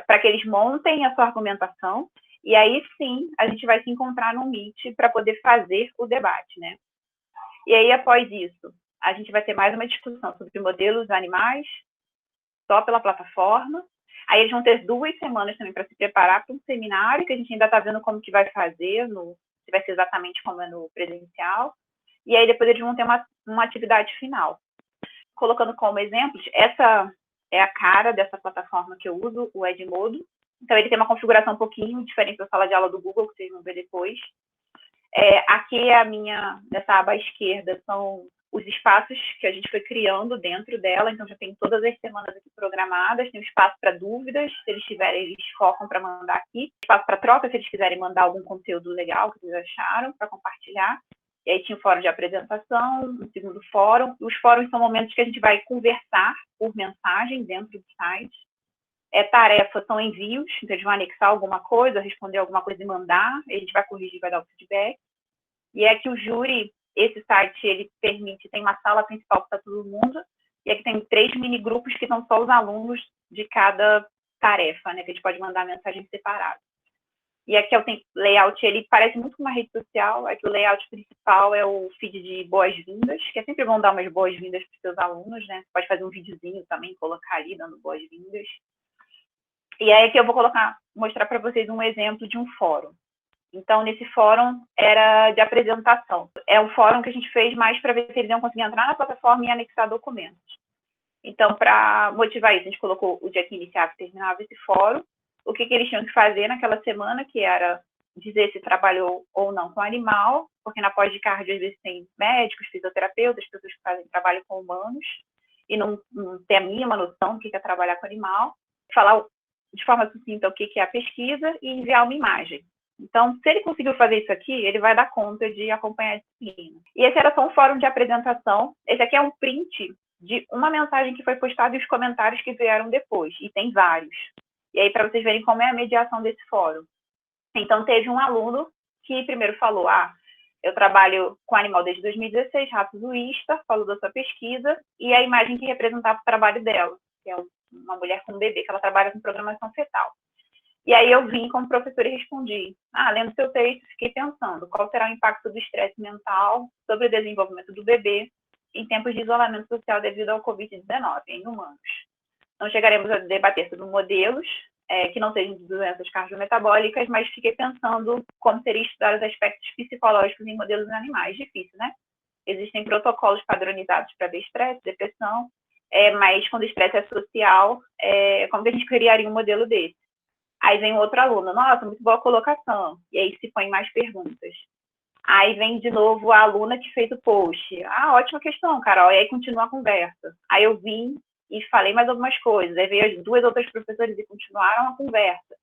Speaker 2: para que eles montem a sua argumentação, e aí sim a gente vai se encontrar no Meet para poder fazer o debate, né? E aí, após isso, a gente vai ter mais uma discussão sobre modelos animais, só pela plataforma. Aí eles vão ter 2 semanas também para se preparar para um seminário, que a gente ainda está vendo como que vai fazer, se vai ser exatamente como é no presencial. E aí depois eles vão ter uma atividade final. Colocando como exemplos, essa é a cara dessa plataforma que eu uso, o Edmodo. Então ele tem uma configuração um pouquinho diferente da sala de aula do Google, que vocês vão ver depois. Aqui é nessa aba à esquerda, são os espaços que a gente foi criando dentro dela, então já tem todas as semanas aqui programadas, tem um espaço para dúvidas, se eles tiverem, eles focam para mandar aqui, espaço para troca, se eles quiserem mandar algum conteúdo legal que eles acharam, para compartilhar. E aí tinha o fórum de apresentação, o segundo fórum. Os fóruns são momentos que a gente vai conversar por mensagem dentro do site. Tarefas são envios, então eles vão anexar alguma coisa, responder alguma coisa e mandar, a gente vai corrigir, vai dar o feedback. E é que o júri, esse site, ele permite, tem uma sala principal para todo mundo, e aqui tem 3 mini grupos que são só os alunos de cada tarefa, né, que a gente pode mandar mensagem separada. E aqui é o layout, ele parece muito com uma rede social, aqui o layout principal é o feed de boas-vindas, que é sempre bom dar umas boas-vindas para os seus alunos, né? Você pode fazer um videozinho também, colocar ali, dando boas-vindas. E aí aqui eu vou mostrar para vocês um exemplo de um fórum. Então, nesse fórum era de apresentação. É um fórum que a gente fez mais para ver se eles iam conseguir entrar na plataforma e anexar documentos. Então, para motivar isso, a gente colocou o dia que iniciava e terminava esse fórum, o que eles tinham que fazer naquela semana, que era dizer se trabalhou ou não com animal, porque na pós de cardio, às vezes, tem médicos, fisioterapeutas, pessoas que fazem trabalho com humanos, e não tem a mínima noção do que é trabalhar com animal, falar de forma sucinta o que é a pesquisa e enviar uma imagem. Então, se ele conseguiu fazer isso aqui, ele vai dar conta de acompanhar a disciplina. E esse era só um fórum de apresentação. Esse aqui é um print de uma mensagem que foi postada e os comentários que vieram depois, e tem vários. E aí, para vocês verem como é a mediação desse fórum. Então, teve um aluno que primeiro falou, eu trabalho com animal desde 2016, rato zoísta, falou da sua pesquisa, e a imagem que representava o trabalho dela, que é uma mulher com um bebê, que ela trabalha com programação fetal. E aí eu vim como professora e respondi, lendo seu texto, fiquei pensando, qual será o impacto do estresse mental sobre o desenvolvimento do bebê em tempos de isolamento social devido ao Covid-19 em humanos. Não chegaremos a debater sobre modelos que não sejam de doenças cardiometabólicas, mas fiquei pensando como seria estudar os aspectos psicológicos em modelos animais. Difícil, né? Existem protocolos padronizados para ver estresse, depressão, mas quando o estresse é social, como que a gente criaria um modelo desse? Aí vem outro aluno, nossa, muito boa colocação. E aí se põe mais perguntas. Aí vem de novo a aluna que fez o post. Ótima questão, Carol. E aí continua a conversa. Aí eu vim e falei mais algumas coisas. Aí veio as 2 outras professoras e continuaram a conversa.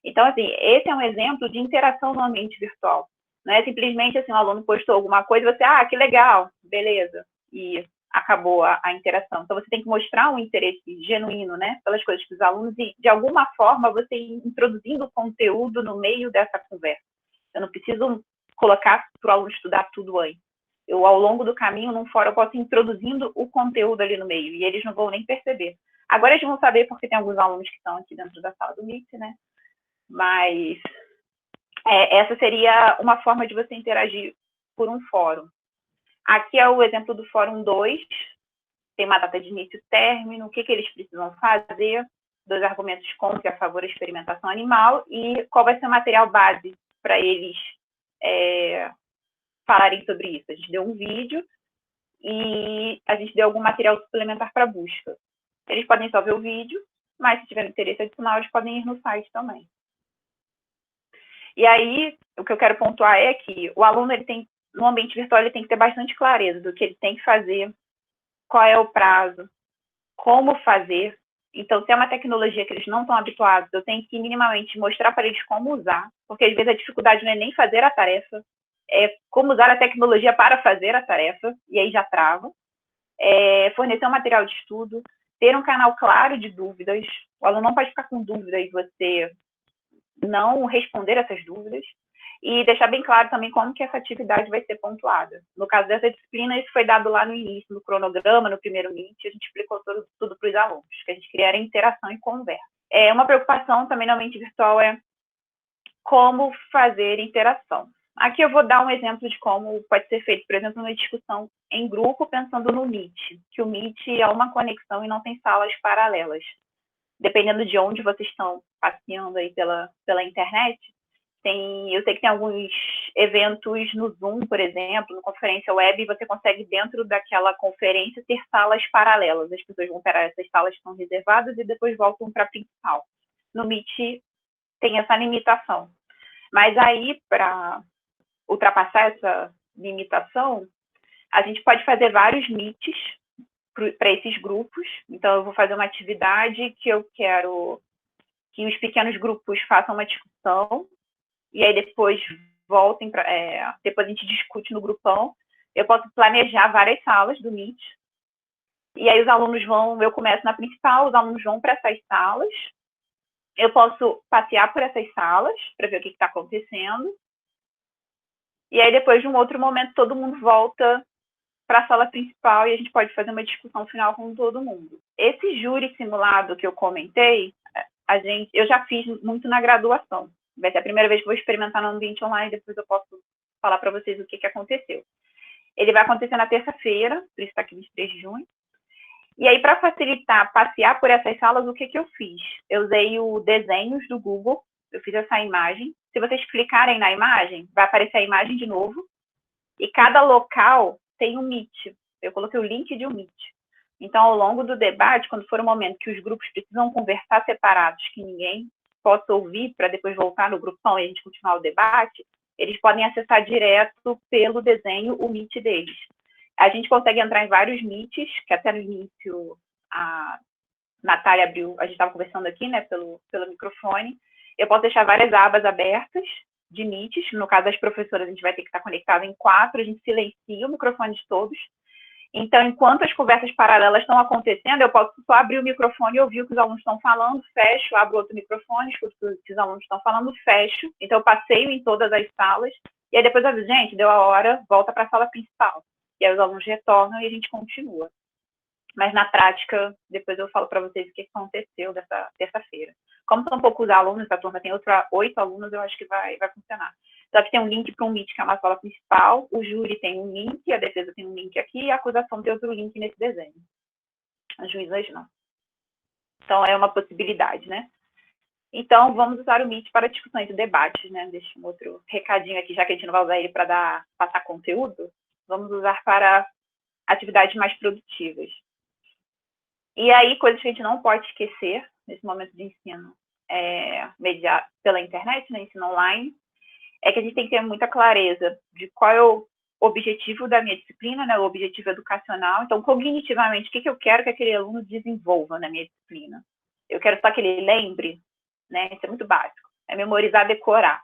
Speaker 2: Então, assim, esse é um exemplo de interação no ambiente virtual. Não é simplesmente assim, um aluno postou alguma coisa e você, que legal, beleza. E acabou a interação. Então, você tem que mostrar um interesse genuíno, né, pelas coisas dos alunos e, de alguma forma, você ir introduzindo o conteúdo no meio dessa conversa. Eu não preciso colocar para o aluno estudar tudo antes. Eu, ao longo do caminho, num fórum, eu posso ir introduzindo o conteúdo ali no meio e eles não vão nem perceber. Agora eles vão saber porque tem alguns alunos que estão aqui dentro da sala do Meet, né? Mas essa seria uma forma de você interagir por um fórum. Aqui é o exemplo do Fórum 2, tem uma data de início e término, o que eles precisam fazer, 2 argumentos contra e a favor da experimentação animal e qual vai ser o material base para eles falarem sobre isso. A gente deu um vídeo e a gente deu algum material suplementar para busca. Eles podem só ver o vídeo, mas se tiverem interesse adicional, eles podem ir no site também. E aí, o que eu quero pontuar é que o aluno, no ambiente virtual, ele tem que ter bastante clareza do que ele tem que fazer, qual é o prazo, como fazer. Então, se é uma tecnologia que eles não estão habituados, eu tenho que minimamente mostrar para eles como usar, porque às vezes a dificuldade não é nem fazer a tarefa, é como usar a tecnologia para fazer a tarefa, e aí já trava. Fornecer um material de estudo, ter um canal claro de dúvidas, o aluno não pode ficar com dúvida e você não responder essas dúvidas, e deixar bem claro também como que essa atividade vai ser pontuada. No caso dessa disciplina, isso foi dado lá no início, no cronograma, no primeiro Meet, a gente explicou tudo para os alunos, que a gente queria era interação e conversa. Uma preocupação também no ambiente virtual é como fazer interação. Aqui eu vou dar um exemplo de como pode ser feito, por exemplo, uma discussão em grupo pensando no Meet, que o Meet é uma conexão e não tem salas paralelas. Dependendo de onde vocês estão passeando aí pela internet, eu sei que tem alguns eventos no Zoom, por exemplo, no conferência web, você consegue, dentro daquela conferência, ter salas paralelas. As pessoas vão para essas salas que estão reservadas e depois voltam para a principal. No Meet tem essa limitação. Mas aí, para ultrapassar essa limitação, a gente pode fazer vários Meets para esses grupos. Então, eu vou fazer uma atividade que eu quero que os pequenos grupos façam uma discussão, e aí depois voltem depois a gente discute no grupão. Eu posso planejar várias salas do Meet, e aí os alunos eu começo na principal, os alunos vão para essas salas, eu posso passear por essas salas para ver o que está acontecendo, E aí, depois de um outro momento, todo mundo volta para a sala principal e a gente pode fazer uma discussão final com todo mundo. Esse júri simulado que eu comentei, eu já fiz muito na graduação. Vai ser a primeira vez que eu vou experimentar no ambiente online, depois eu posso falar para vocês o que aconteceu. Ele vai acontecer na terça-feira, por isso está aqui 23 de junho. E aí, para facilitar passear por essas salas, o que eu fiz? Eu usei o Desenhos do Google, eu fiz essa imagem. Se vocês clicarem na imagem, vai aparecer a imagem de novo. E cada local tem um Meet. Eu coloquei o link de um Meet. Então, ao longo do debate, quando for um momento que os grupos precisam conversar separados, que ninguém possa ouvir para depois voltar no grupão e a gente continuar o debate, eles podem acessar direto pelo desenho o Meet deles. A gente consegue entrar em vários Meets, que até no início a Natália abriu, a gente estava conversando aqui, né, pelo microfone. Eu posso deixar várias abas abertas de Meets. No caso das professoras, a gente vai ter que estar conectado em 4, a gente silencia o microfone de todos. Então, enquanto as conversas paralelas estão acontecendo, eu posso só abrir o microfone e ouvir o que os alunos estão falando, fecho, abro outro microfone, escuto o que os alunos estão falando, fecho. Então, eu passeio em todas as salas. E aí, depois eu aviso, gente, deu a hora, volta para a sala principal. E aí, os alunos retornam e a gente continua. Mas, na prática, depois eu falo para vocês o que aconteceu dessa terça-feira. Como são poucos alunos, a turma tem 8 alunos, eu acho que vai funcionar. Só que tem um link para um Meet, que é uma sala principal, o júri tem um link, a defesa tem um link aqui, e a acusação tem outro link nesse desenho. As juízas não. Então, é uma possibilidade, né? Então, vamos usar o Meet para discussões e debates, né? Deixa um outro recadinho aqui, já que a gente não vai usar ele para passar conteúdo, vamos usar para atividades mais produtivas. E aí, coisas que a gente não pode esquecer nesse momento de ensino mediado pela internet, né, ensino online, é que a gente tem que ter muita clareza de qual é o objetivo da minha disciplina, né, o objetivo educacional. Então, cognitivamente, o que eu quero que aquele aluno desenvolva na minha disciplina? Eu quero só que ele lembre, né, isso é muito básico, é memorizar, decorar.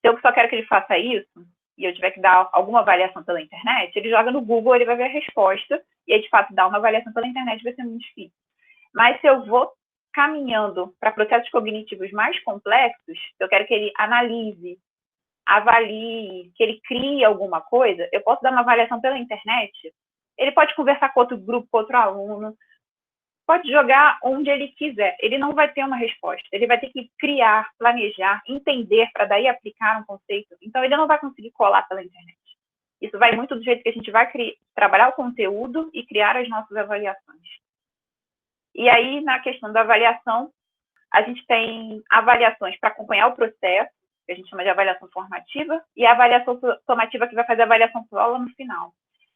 Speaker 2: Se eu só quero que ele faça isso, e eu tiver que dar alguma avaliação pela internet, ele joga no Google, ele vai ver a resposta, e aí, de fato, dar uma avaliação pela internet vai ser muito difícil. Mas se eu vou caminhando para processos cognitivos mais complexos, eu quero que ele analise, avalie, que ele crie alguma coisa, eu posso dar uma avaliação pela internet, ele pode conversar com outro grupo, com outro aluno, pode jogar onde ele quiser, ele não vai ter uma resposta, ele vai ter que criar, planejar, entender, para daí aplicar um conceito, então ele não vai conseguir colar pela internet. Isso vai muito do jeito que a gente vai trabalhar o conteúdo e criar as nossas avaliações. E aí, na questão da avaliação, a gente tem avaliações para acompanhar o processo, que a gente chama de avaliação formativa, e a avaliação somativa, que vai fazer a avaliação solo no final.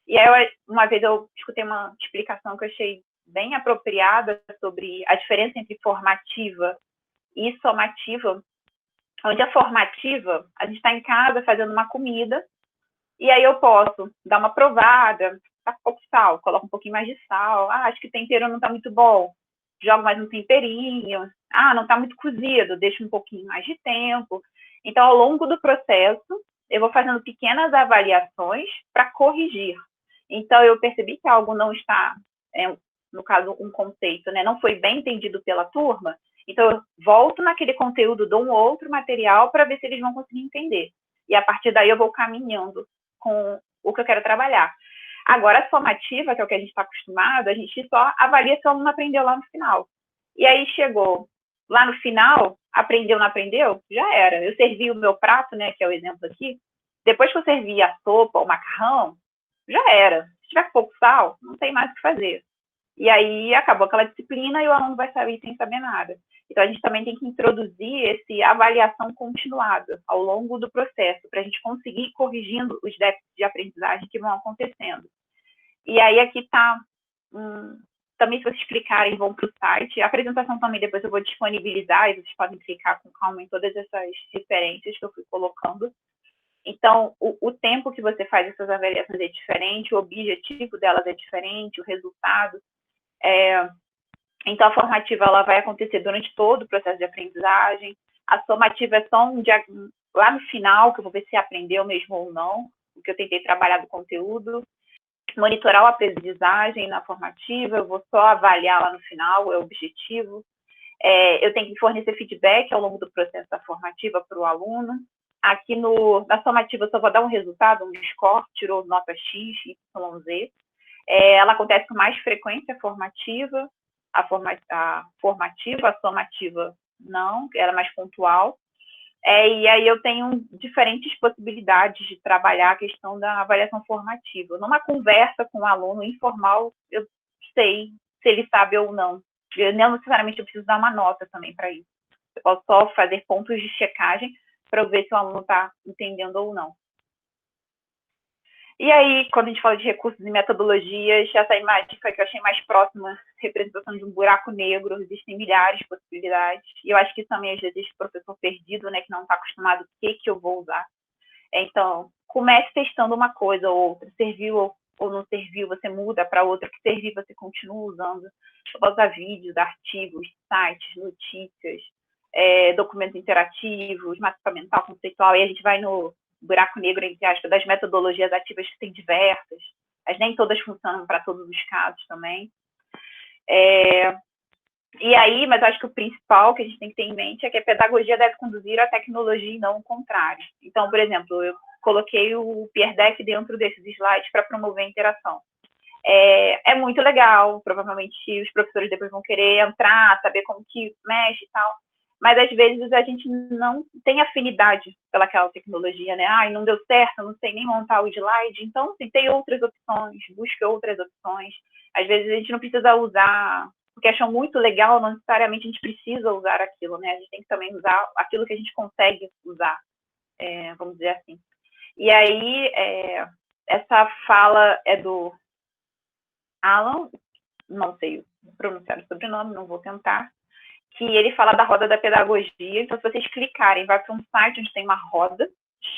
Speaker 2: E aí, uma vez eu escutei uma explicação que eu achei bem apropriada sobre a diferença entre formativa e somativa, onde a formativa, a gente está em casa fazendo uma comida, e aí eu posso dar uma provada, tá com pouco sal, coloco um pouquinho mais de sal, acho que o tempero não está muito bom, jogo mais um temperinho, não está muito cozido, deixo um pouquinho mais de tempo. Então, ao longo do processo, eu vou fazendo pequenas avaliações para corrigir. Então, eu percebi que algo não está, no caso, um conceito, né, não foi bem entendido pela turma, então eu volto naquele conteúdo, dou um outro material para ver se eles vão conseguir entender. E a partir daí eu vou caminhando com o que eu quero trabalhar. Agora, a somativa, que é o que a gente está acostumado, a gente só avalia se o aluno aprendeu lá no final. E aí chegou lá no final, aprendeu, não aprendeu? Já era. Eu servi o meu prato, né, que é o exemplo aqui. Depois que eu servi a sopa, o macarrão, já era. Se tiver pouco sal, não tem mais o que fazer. E aí acabou aquela disciplina e o aluno vai sair sem saber nada. Então, a gente também tem que introduzir essa avaliação continuada ao longo do processo, para a gente conseguir ir corrigindo os déficits de aprendizagem que vão acontecendo. E aí, aqui está, também se vocês clicarem, vão para o site. A apresentação também, depois eu vou disponibilizar, e vocês podem clicar com calma em todas essas referências que eu fui colocando. Então, o tempo que você faz essas avaliações é diferente, o objetivo delas é diferente, o resultado. Então, a formativa ela vai acontecer durante todo o processo de aprendizagem. A somativa é só lá no final, que eu vou ver se aprendeu mesmo ou não, o que eu tentei trabalhar do conteúdo. Monitorar a aprendizagem na formativa, eu vou só avaliar lá no final, é o objetivo. Eu tenho que fornecer feedback ao longo do processo da formativa para o aluno. Aqui na somativa, eu só vou dar um resultado, um score, tirou nota X, Y, Z. Ela acontece com mais frequência formativa, a formativa, a somativa não, era mais pontual. E aí eu tenho diferentes possibilidades de trabalhar a questão da avaliação formativa. Numa conversa com um aluno informal, eu sei se ele sabe ou não. Não necessariamente eu preciso dar uma nota também para isso. Eu posso só fazer pontos de checagem para ver se o aluno está entendendo ou não. E aí, quando a gente fala de recursos e metodologias, essa imagem foi a que eu achei mais próxima, representação de um buraco negro, existem milhares de possibilidades, e eu acho que também, às vezes, o professor perdido, né, que não está acostumado, o que eu vou usar. Então, comece testando uma coisa ou outra, serviu ou não serviu, você muda para outra, que serviu, você continua usando. Eu vou usar vídeos, artigos, sites, notícias, documentos interativos, mapa mental, conceitual, e a gente vai no buraco negro, entre aspas, das metodologias ativas, que tem diversas, mas nem todas funcionam para todos os casos também. E aí, mas acho que o principal que a gente tem que ter em mente é que a pedagogia deve conduzir a tecnologia e não o contrário. Então, por exemplo, eu coloquei o Peer Deck dentro desses slides para promover a interação. É muito legal, provavelmente os professores depois vão querer entrar, saber como que mexe e tal, mas às vezes a gente não tem afinidade pelaquela tecnologia, né? Não deu certo, não sei nem montar o slide, então assim, tem outras opções, busque outras opções. Às vezes a gente não precisa usar, porque acham muito legal, não necessariamente a gente precisa usar aquilo, né? A gente tem que também usar aquilo que a gente consegue usar, vamos dizer assim. E aí, essa fala é do Alan, não sei pronunciar o sobrenome, não vou tentar, que ele fala da roda da pedagogia. Então, se vocês clicarem, vai para um site onde tem uma roda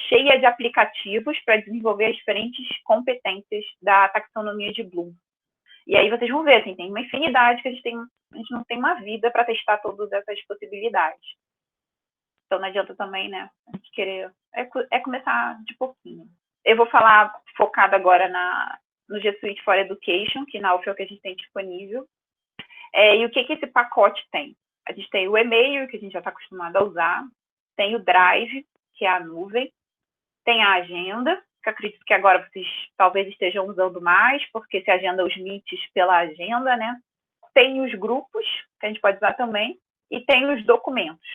Speaker 2: cheia de aplicativos para desenvolver as diferentes competências da taxonomia de Bloom. E aí vocês vão ver, assim, tem uma infinidade que a gente não tem uma vida para testar todas essas possibilidades. Então, não adianta também, né, a gente querer... começar de pouquinho. Eu vou falar focado agora no G Suite for Education, que na UF é o que a gente tem disponível. E o que esse pacote tem? A gente tem o e-mail, que a gente já está acostumado a usar, tem o Drive, que é a nuvem, tem a agenda, que acredito que agora vocês talvez estejam usando mais, porque se agenda os meets pela agenda, né? Tem os grupos, que a gente pode usar também, e tem os documentos.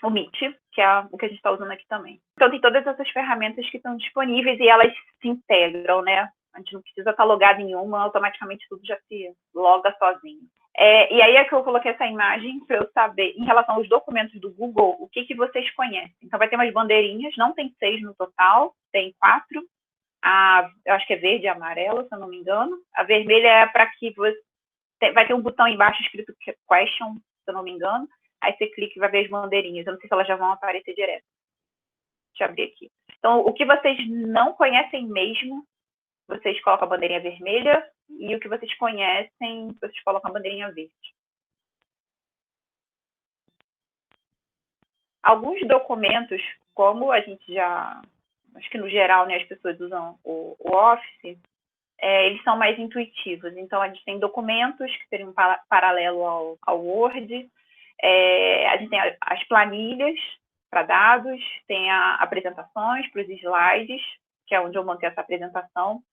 Speaker 2: O Meet, que é o que a gente está usando aqui também. Então, tem todas essas ferramentas que estão disponíveis e elas se integram, né? A gente não precisa estar logado em uma, automaticamente tudo já se loga sozinho. E aí é que eu coloquei essa imagem para eu saber, em relação aos documentos do Google, o que vocês conhecem. Então, vai ter umas bandeirinhas, não tem 6 no total, tem 4. Eu acho que é verde e amarela, se eu não me engano. A vermelha é para que você... Vai ter um botão embaixo escrito Question, se eu não me engano. Aí você clica e vai ver as bandeirinhas. Eu não sei se elas já vão aparecer direto. Deixa eu abrir aqui. Então, o que vocês não conhecem mesmo, vocês colocam a bandeirinha vermelha, e o que vocês conhecem, vocês colocam a bandeirinha verde. Alguns documentos, como a gente já... Acho que no geral, né, as pessoas usam o Office, eles são mais intuitivos. Então, a gente tem documentos que seriam paralelo ao Word, a gente tem as planilhas para dados, tem apresentações para os slides, que é onde eu montei essa apresentação.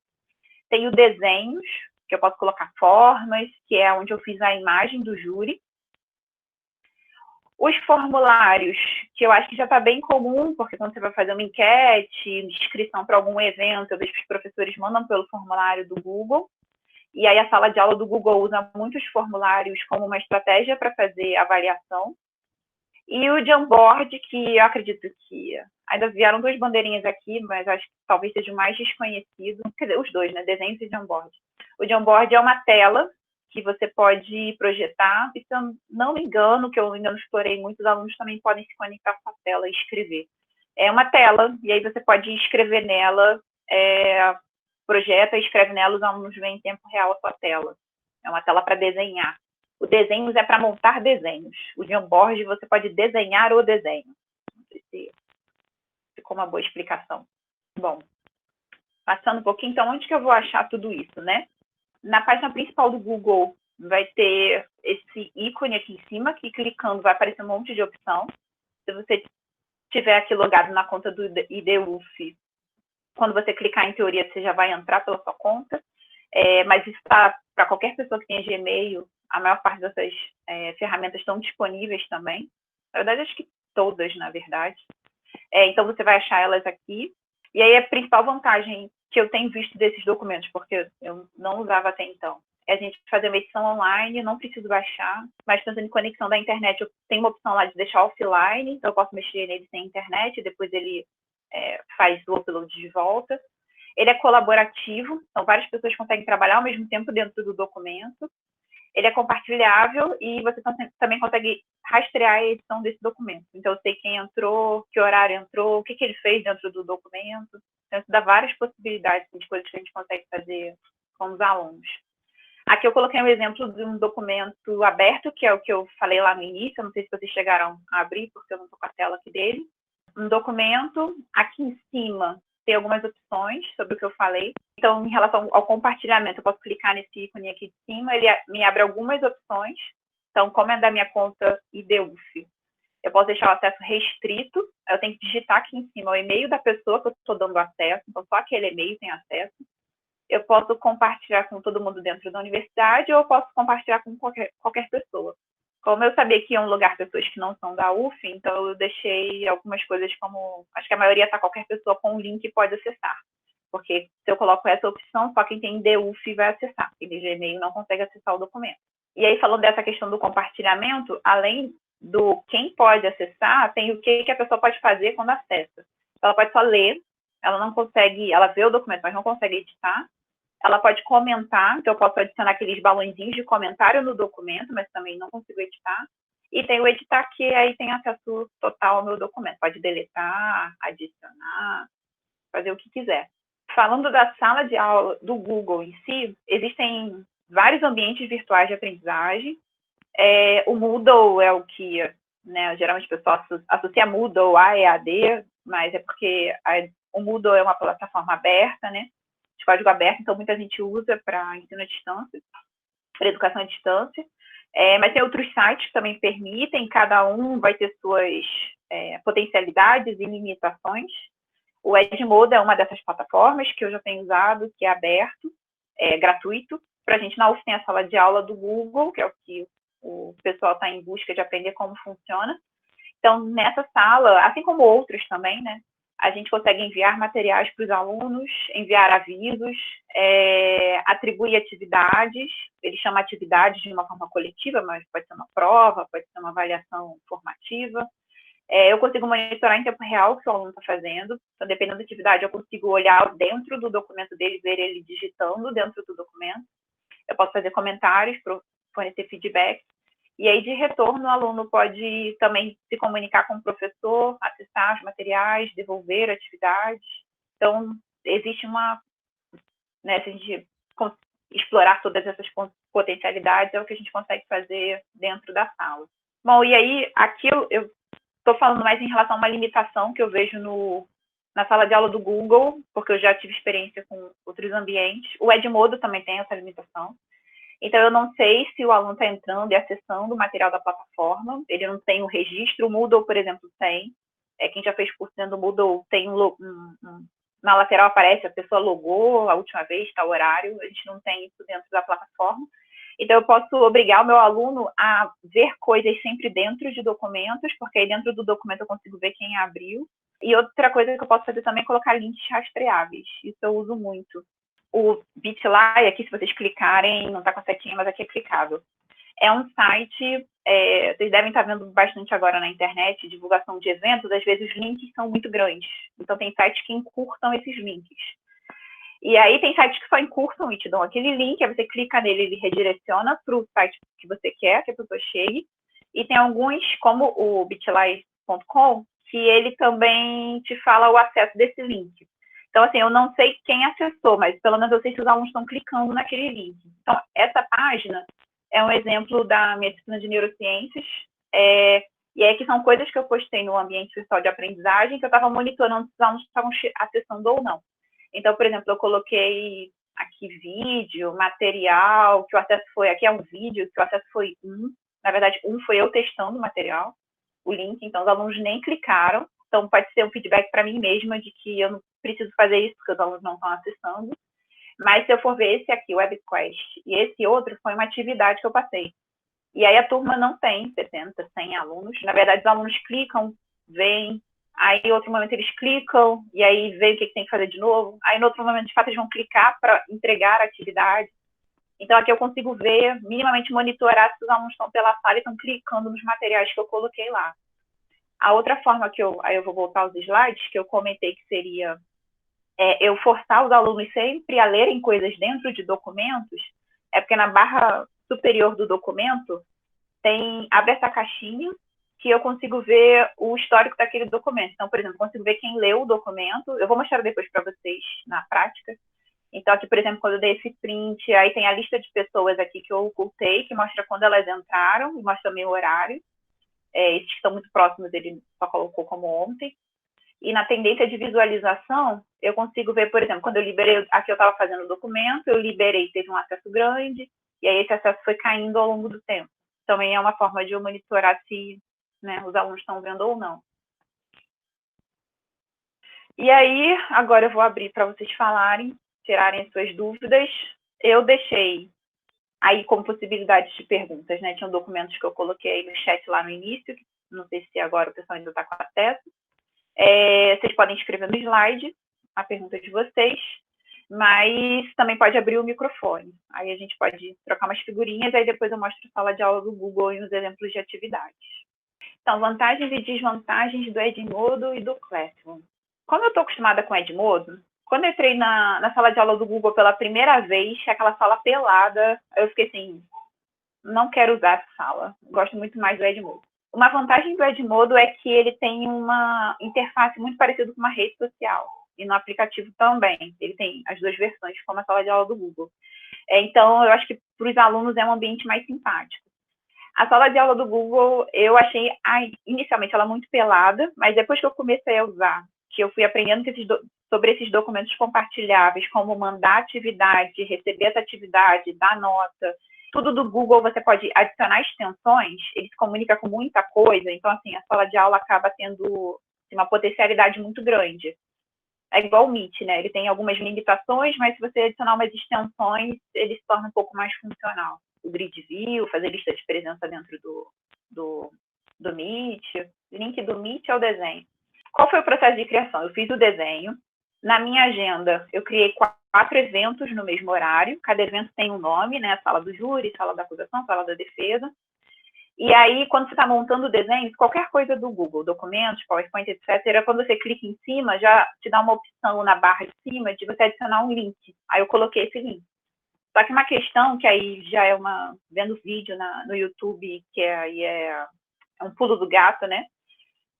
Speaker 2: Tem o desenhos, que eu posso colocar formas, que é onde eu fiz a imagem do júri. Os formulários, que eu acho que já está bem comum, porque quando você vai fazer uma enquete, inscrição para algum evento, eu vejo que os professores mandam pelo formulário do Google. E aí a sala de aula do Google usa muitos formulários como uma estratégia para fazer avaliação. E o Jamboard, que eu acredito que ainda vieram 2 bandeirinhas aqui, mas acho que talvez seja o mais desconhecido. Quer dizer, os 2, né? Desenhos e Jamboard. O Jamboard é uma tela que você pode projetar. E se eu não me engano, que eu ainda não explorei, muitos alunos também podem se conectar com a tela e escrever. É uma tela, e aí você pode escrever nela, projeta e escreve nela, os alunos veem em tempo real a sua tela. É uma tela para desenhar. O desenhos é para montar desenhos. O Jamboard você pode desenhar o desenho. Não sei se ficou uma boa explicação. Bom, passando um pouquinho, então, onde que eu vou achar tudo isso, né? Na página principal do Google vai ter esse ícone aqui em cima, que clicando vai aparecer um monte de opção. Se você estiver aqui logado na conta do IDUF, quando você clicar em teoria, você já vai entrar pela sua conta. Mas isso está para qualquer pessoa que tenha Gmail, a maior parte dessas ferramentas estão disponíveis também. Na verdade, acho que todas, na verdade. Então, você vai achar elas aqui. E aí, a principal vantagem que eu tenho visto desses documentos, porque eu não usava até então, é a gente fazer uma edição online, não preciso baixar, mas pensando em conexão da internet, eu tenho uma opção lá de deixar offline, então eu posso mexer nele sem internet, depois ele faz o upload de volta. Ele é colaborativo, então várias pessoas conseguem trabalhar ao mesmo tempo dentro do documento. Ele é compartilhável e você também consegue rastrear a edição desse documento. Então, eu sei quem entrou, que horário entrou, o que ele fez dentro do documento. Então, isso dá várias possibilidades de coisas que a gente consegue fazer com os alunos. Aqui eu coloquei um exemplo de um documento aberto, que é o que eu falei lá no início. Eu não sei se vocês chegaram a abrir, porque eu não estou com a tela aqui dele. Um documento, aqui em cima, tem algumas opções sobre o que eu falei. Então, em relação ao compartilhamento, eu posso clicar nesse ícone aqui de cima, ele me abre algumas opções. Então, como é da minha conta IDUF, eu posso deixar o acesso restrito, eu tenho que digitar aqui em cima o e-mail da pessoa que eu estou dando acesso, então só aquele e-mail tem acesso. Eu posso compartilhar com todo mundo dentro da universidade ou eu posso compartilhar com qualquer pessoa. Como eu sabia que iam logar pessoas que não são da UF, então eu deixei algumas coisas como... Acho que a maioria está qualquer pessoa com um link pode acessar. Porque se eu coloco essa opção, só quem tem DUF vai acessar. Quem tem Gmail não consegue acessar o documento. E aí, falando dessa questão do compartilhamento, além do quem pode acessar, tem o que a pessoa pode fazer quando acessa. Ela pode só ler, ela não consegue... Ela vê o documento, mas não consegue editar. Ela pode comentar, então eu posso adicionar aqueles balãozinhos de comentário no documento, mas também não consigo editar. E tem o editar, que aí tem acesso total ao meu documento. Pode deletar, adicionar, fazer o que quiser. Falando da sala de aula do Google em si, existem vários ambientes virtuais de aprendizagem. O Moodle é o que, né, geralmente o pessoal associa Moodle a EAD, mas é porque o Moodle é uma plataforma aberta, né? De código aberto, então muita gente usa para ensino à distância, para educação à distância, mas tem outros sites que também permitem, cada um vai ter suas potencialidades e limitações. O Edmodo é uma dessas plataformas que eu já tenho usado, que é aberto, gratuito. Para a gente, na UF tem a sala de aula do Google, que é o que o pessoal está em busca de aprender como funciona. Então, nessa sala, assim como outros também, né, a gente consegue enviar materiais para os alunos, enviar avisos, atribuir atividades. Ele chama atividades de uma forma coletiva, mas pode ser uma prova, pode ser uma avaliação formativa. Eu consigo monitorar em tempo real o que o aluno está fazendo. Então, dependendo da atividade, eu consigo olhar dentro do documento dele, ver ele digitando dentro do documento. Eu posso fazer comentários, fornecer feedback. E aí, de retorno, o aluno pode também se comunicar com o professor, acessar os materiais, devolver atividades. Então, existe né, se a gente explorar todas essas potencialidades, é o que a gente consegue fazer dentro da sala. Bom, e aí, aqui eu estou falando mais em relação a uma limitação que eu vejo na sala de aula do Google, porque eu já tive experiência com outros ambientes. O Edmodo também tem essa limitação. Então, eu não sei se o aluno está entrando e acessando o material da plataforma. Ele não tem o registro. O Moodle, por exemplo, tem. Quem já fez curso dentro do Moodle tem na lateral aparece, a pessoa logou a última vez, está o horário. A gente não tem isso dentro da plataforma. Então, eu posso obrigar o meu aluno a ver coisas sempre dentro de documentos, porque aí dentro do documento eu consigo ver quem abriu. E outra coisa que eu posso fazer também é colocar links rastreáveis. Isso eu uso muito. O Bitly, aqui, se vocês clicarem, não está com a setinha, mas aqui é clicável. É um site, vocês devem estar vendo bastante agora na internet, divulgação de eventos, às vezes os links são muito grandes. Então, tem sites que encurtam esses links. E aí, tem sites que só encurtam e te dão aquele link, aí você clica nele, ele redireciona para o site que você quer que a pessoa chegue. E tem alguns, como o bitly.com, que ele também te fala o acesso desse link. Então, assim, eu não sei quem acessou, mas pelo menos eu sei se os alunos estão clicando naquele link. Então, essa página é um exemplo da minha disciplina de neurociências, e aí que são coisas que eu postei no ambiente virtual de aprendizagem, que eu estava monitorando se os alunos estavam acessando ou não. Então, por exemplo, eu coloquei aqui vídeo, material, que o acesso foi, aqui é um vídeo, que o acesso foi na verdade, foi eu testando o material, o link, então os alunos nem clicaram, Então, pode ser um feedback para mim mesma de que eu não preciso fazer isso, porque os alunos não estão acessando. Mas se eu for ver esse aqui, o WebQuest, e esse outro foi uma atividade que eu passei. E aí a turma não tem 70, 100 alunos. Na verdade, os alunos clicam, veem, aí em outro momento eles clicam, e aí veem o que tem que fazer de novo. Aí no outro momento, de fato, eles vão clicar para entregar a atividade. Então aqui eu consigo ver, minimamente monitorar se os alunos estão pela sala e estão clicando nos materiais que eu coloquei lá. A outra forma aí eu vou voltar aos slides, que eu comentei que seria eu forçar os alunos sempre a lerem coisas dentro de documentos, é porque na barra superior do documento abre essa caixinha que eu consigo ver o histórico daquele documento. Então, por exemplo, eu consigo ver quem leu o documento. Eu vou mostrar depois para vocês na prática. Então, aqui, por exemplo, quando eu dei esse print, aí tem a lista de pessoas aqui que eu ocultei, que mostra quando elas entraram e mostra também o horário. Esses que estão muito próximos, ele só colocou como ontem. E na tendência de visualização, eu consigo ver, por exemplo, quando eu liberei, aqui eu estava fazendo o documento, eu liberei, teve um acesso grande, e aí esse acesso foi caindo ao longo do tempo. Também é uma forma de eu monitorar se, né, os alunos estão vendo ou não. E aí, agora eu vou abrir para vocês falarem, tirarem suas dúvidas. Eu deixei aí como possibilidades de perguntas, né? Tinham documentos que eu coloquei no chat lá no início, não sei se agora o pessoal ainda está com acesso. Vocês podem escrever no slide a pergunta de vocês, mas também pode abrir o microfone. Aí a gente pode trocar umas figurinhas, aí depois eu mostro a sala de aula do Google e os exemplos de atividades. Então, vantagens e desvantagens do Edmodo e do Classroom. Como eu estou acostumada com o Edmodo, quando eu entrei na sala de aula do Google pela primeira vez, aquela sala pelada, eu fiquei assim, não quero usar essa sala, gosto muito mais do Edmodo. Uma vantagem do Edmodo é que ele tem uma interface muito parecida com uma rede social. E no aplicativo também. Ele tem as duas versões, como a sala de aula do Google. Então, eu acho que para os alunos é um ambiente mais simpático. A sala de aula do Google, eu achei, inicialmente, ela muito pelada, mas depois que eu comecei a usar, que eu fui aprendendo sobre esses documentos compartilháveis, como mandar atividade, receber essa atividade, dar nota, tudo do Google você pode adicionar extensões, ele se comunica com muita coisa, então, assim, a sala de aula acaba tendo uma potencialidade muito grande. É igual o Meet, né? Ele tem algumas limitações, mas se você adicionar umas extensões, ele se torna um pouco mais funcional. O Grid View, fazer lista de presença dentro do Meet. O link do Meet é o desenho. Qual foi o processo de criação? Eu fiz o desenho. Na minha agenda, eu criei 4 eventos no mesmo horário. Cada evento tem um nome, né? Sala do júri, sala da acusação, sala da defesa. E aí, quando você está montando o desenho, qualquer coisa do Google, documentos, PowerPoint, etc., quando você clica em cima, já te dá uma opção na barra de cima de você adicionar um link. Aí eu coloquei esse link. Só que uma questão que aí já é vendo vídeo no YouTube, que aí é um pulo do gato, né?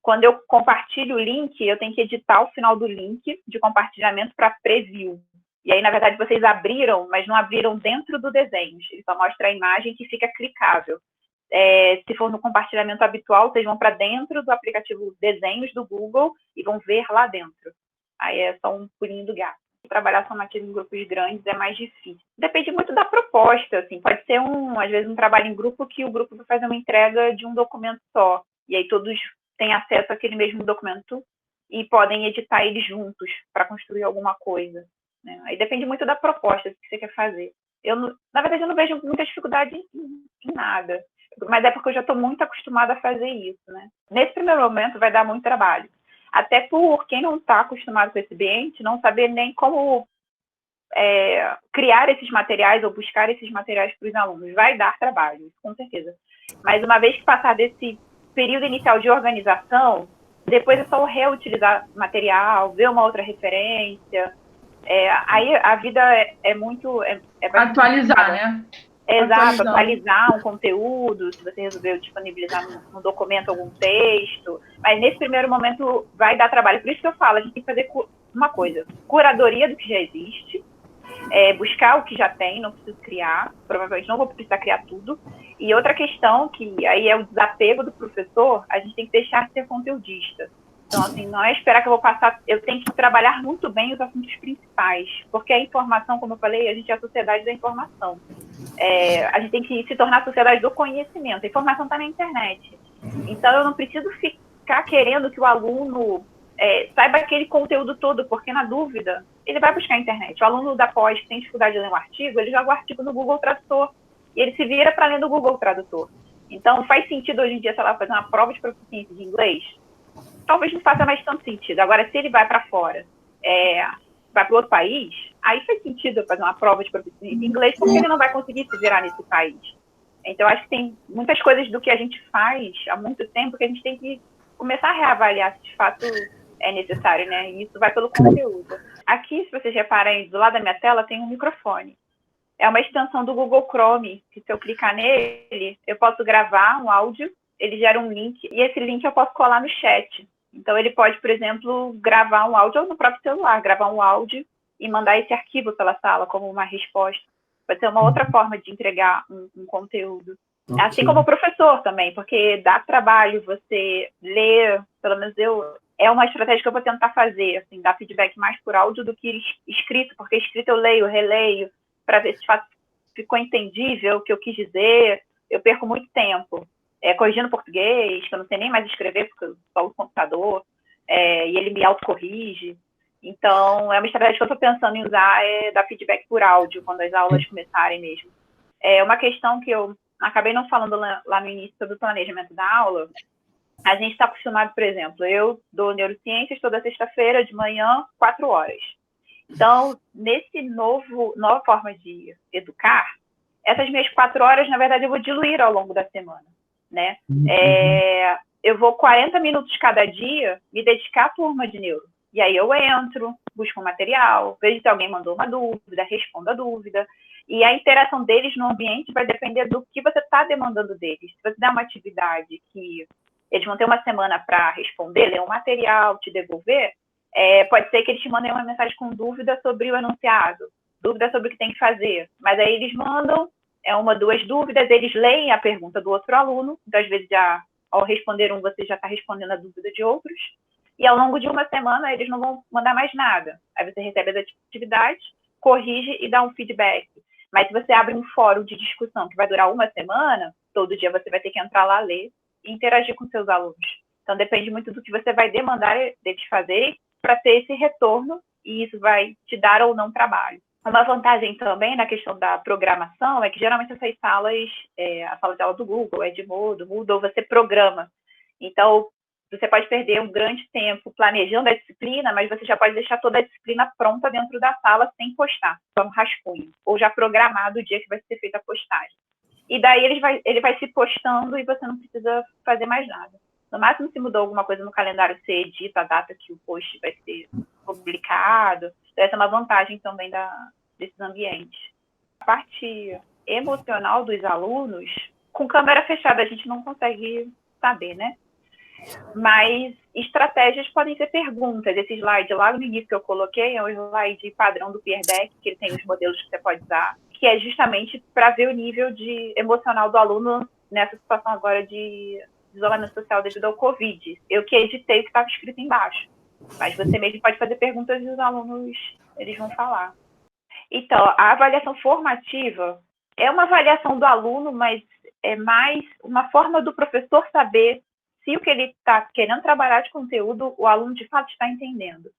Speaker 2: Quando eu compartilho o link, eu tenho que editar o final do link de compartilhamento para preview. E aí, na verdade, vocês abriram, mas não abriram dentro do desenho. Ele só mostra a imagem que fica clicável. Se for no compartilhamento habitual, vocês vão para dentro do aplicativo Desenhos do Google e vão ver lá dentro. Aí é só um pulinho do gato. Trabalhar somente em grupos grandes é mais difícil. Depende muito da proposta, assim. Pode ser, às vezes, um trabalho em grupo que o grupo vai fazer uma entrega de um documento só. E aí todos têm acesso àquele mesmo documento e podem editar eles juntos para construir alguma coisa, né? Aí depende muito da proposta que você quer fazer. Na verdade, eu não vejo muita dificuldade em nada. Mas é porque eu já estou muito acostumada a fazer isso, né? Nesse primeiro momento vai dar muito trabalho. Até por quem não está acostumado com esse ambiente, não saber nem como criar esses materiais ou buscar esses materiais para os alunos. Vai dar trabalho, com certeza. Mas uma vez que passar desse período inicial de organização, depois é só reutilizar material, ver uma outra referência. Aí a vida é muito...
Speaker 1: atualizar, né?
Speaker 2: Exato, atualizar um conteúdo, se você resolveu disponibilizar no documento algum texto, mas nesse primeiro momento vai dar trabalho. Por isso que eu falo, a gente tem que fazer uma coisa, curadoria do que já existe, buscar o que já tem, não preciso criar, provavelmente não vou precisar criar tudo. E outra questão, que aí é o desapego do professor, a gente tem que deixar de ser conteudista. Então, assim, não é esperar que eu vou passar, eu tenho que trabalhar muito bem os assuntos principais, porque a informação, como eu falei, a gente é a sociedade da informação. A gente tem que se tornar a sociedade do conhecimento. A informação está na internet. Então, eu não preciso ficar querendo que o aluno saiba aquele conteúdo todo, porque na dúvida, ele vai buscar a internet. O aluno da pós que tem dificuldade de ler um artigo, ele joga o artigo no Google Tradutor, e ele se vira para ler no Google Tradutor. Então, faz sentido hoje em dia, sei lá, fazer uma prova de proficiência de inglês? Talvez não faça mais tanto sentido. Agora, se ele vai para fora, vai para outro país, aí faz sentido fazer uma prova de proficiência de inglês, porque ele não vai conseguir se virar nesse país. Então, acho que tem muitas coisas do que a gente faz há muito tempo que a gente tem que começar a reavaliar se de fato é necessário, né? E isso vai pelo conteúdo. Aqui, se vocês reparem, do lado da minha tela tem um microfone. É uma extensão do Google Chrome, que se eu clicar nele, eu posso gravar um áudio, ele gera um link, e esse link eu posso colar no chat. Então, ele pode, por exemplo, gravar um áudio no próprio celular, gravar um áudio e mandar esse arquivo pela sala como uma resposta. Pode ser uma outra forma de entregar um conteúdo. Okay. Assim como o professor também, porque dá trabalho você ler, pelo menos é uma estratégia que eu vou tentar fazer, assim, dar feedback mais por áudio do que escrito, porque escrito eu leio, releio, para ver se de fato ficou entendível o que eu quis dizer. Eu perco muito tempo corrigindo português, que eu não sei nem mais escrever, porque eu só uso computador, e ele me autocorrige. Então, é uma estratégia que eu estou pensando em usar, dar feedback por áudio, quando as aulas começarem mesmo. É uma questão que eu acabei não falando lá no início sobre o planejamento da aula. A gente está acostumado, por exemplo, eu dou neurociências toda sexta-feira de manhã, 4 horas. Então, nesse nova forma de educar, essas minhas 4 horas, na verdade, eu vou diluir ao longo da semana, né? Eu vou 40 minutos cada dia me dedicar à turma de neuro. E aí eu entro, busco um material, vejo se alguém mandou uma dúvida, respondo a dúvida. E a interação deles no ambiente vai depender do que você está demandando deles. Se você dá uma atividade que eles vão ter uma semana para responder, ler um material, te devolver, pode ser que eles te mandem uma mensagem com dúvida sobre o enunciado, dúvida sobre o que tem que fazer. Mas aí eles mandam uma, 2 dúvidas, eles leem a pergunta do outro aluno, então às vezes ao responder um, você já está respondendo a dúvida de outros, e ao longo de uma semana eles não vão mandar mais nada. Aí você recebe as atividades, corrige e dá um feedback. Mas se você abre um fórum de discussão que vai durar uma semana, todo dia você vai ter que entrar lá, ler e interagir com seus alunos. Então depende muito do que você vai demandar deles fazerem para ter esse retorno, e isso vai te dar ou não trabalho. Uma vantagem também na questão da programação é que geralmente essas salas, a sala de aula do Google, Edmodo, Moodle, você programa. Então, você pode perder um grande tempo planejando a disciplina, mas você já pode deixar toda a disciplina pronta dentro da sala sem postar, só um rascunho, ou já programado o dia que vai ser feita a postagem. E daí ele vai se postando e você não precisa fazer mais nada. No máximo, se mudou alguma coisa no calendário, você edita a data que o post vai ser publicado. Então, essa é uma vantagem também desses ambientes. A parte emocional dos alunos, com câmera fechada, a gente não consegue saber, né? Mas estratégias podem ser perguntas. Esse slide lá no início que eu coloquei é um slide padrão do Pierre Beck, que ele tem os modelos que você pode usar, que é justamente para ver o nível emocional do aluno nessa situação agora de isolamento social devido ao Covid. Eu que editei o que estava escrito embaixo. Mas você mesmo pode fazer perguntas e os alunos, eles vão falar. Então, a avaliação formativa é uma avaliação do aluno, mas é mais uma forma do professor saber se o que ele está querendo trabalhar de conteúdo, o aluno de fato está entendendo.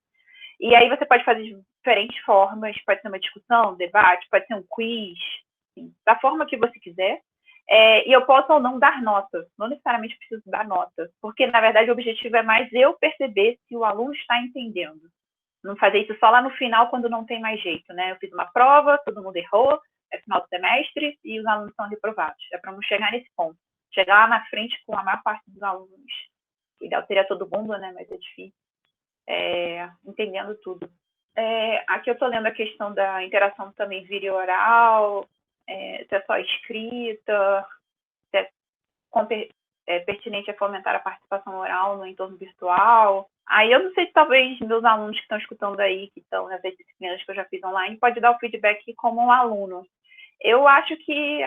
Speaker 2: E aí você pode fazer de diferentes formas, pode ser uma discussão, um debate, pode ser um quiz, assim, da forma que você quiser. E eu posso ou não dar nota, não necessariamente preciso dar nota, porque, na verdade, o objetivo é mais eu perceber se o aluno está entendendo. Não fazer isso só lá no final, quando não tem mais jeito, né? Eu fiz uma prova, todo mundo errou, é final do semestre e os alunos são reprovados. É para não chegar nesse ponto. Chegar lá na frente com a maior parte dos alunos. O ideal seria todo mundo, né? Mas é difícil. Entendendo tudo. Aqui eu estou lendo a questão da interação também vídeo oral, se é só escrita, se é pertinente a fomentar a participação oral no entorno virtual. Aí eu não sei se talvez meus alunos que estão escutando aí, que estão nessas disciplinas que eu já fiz online, pode dar o feedback como um aluno. Eu acho que,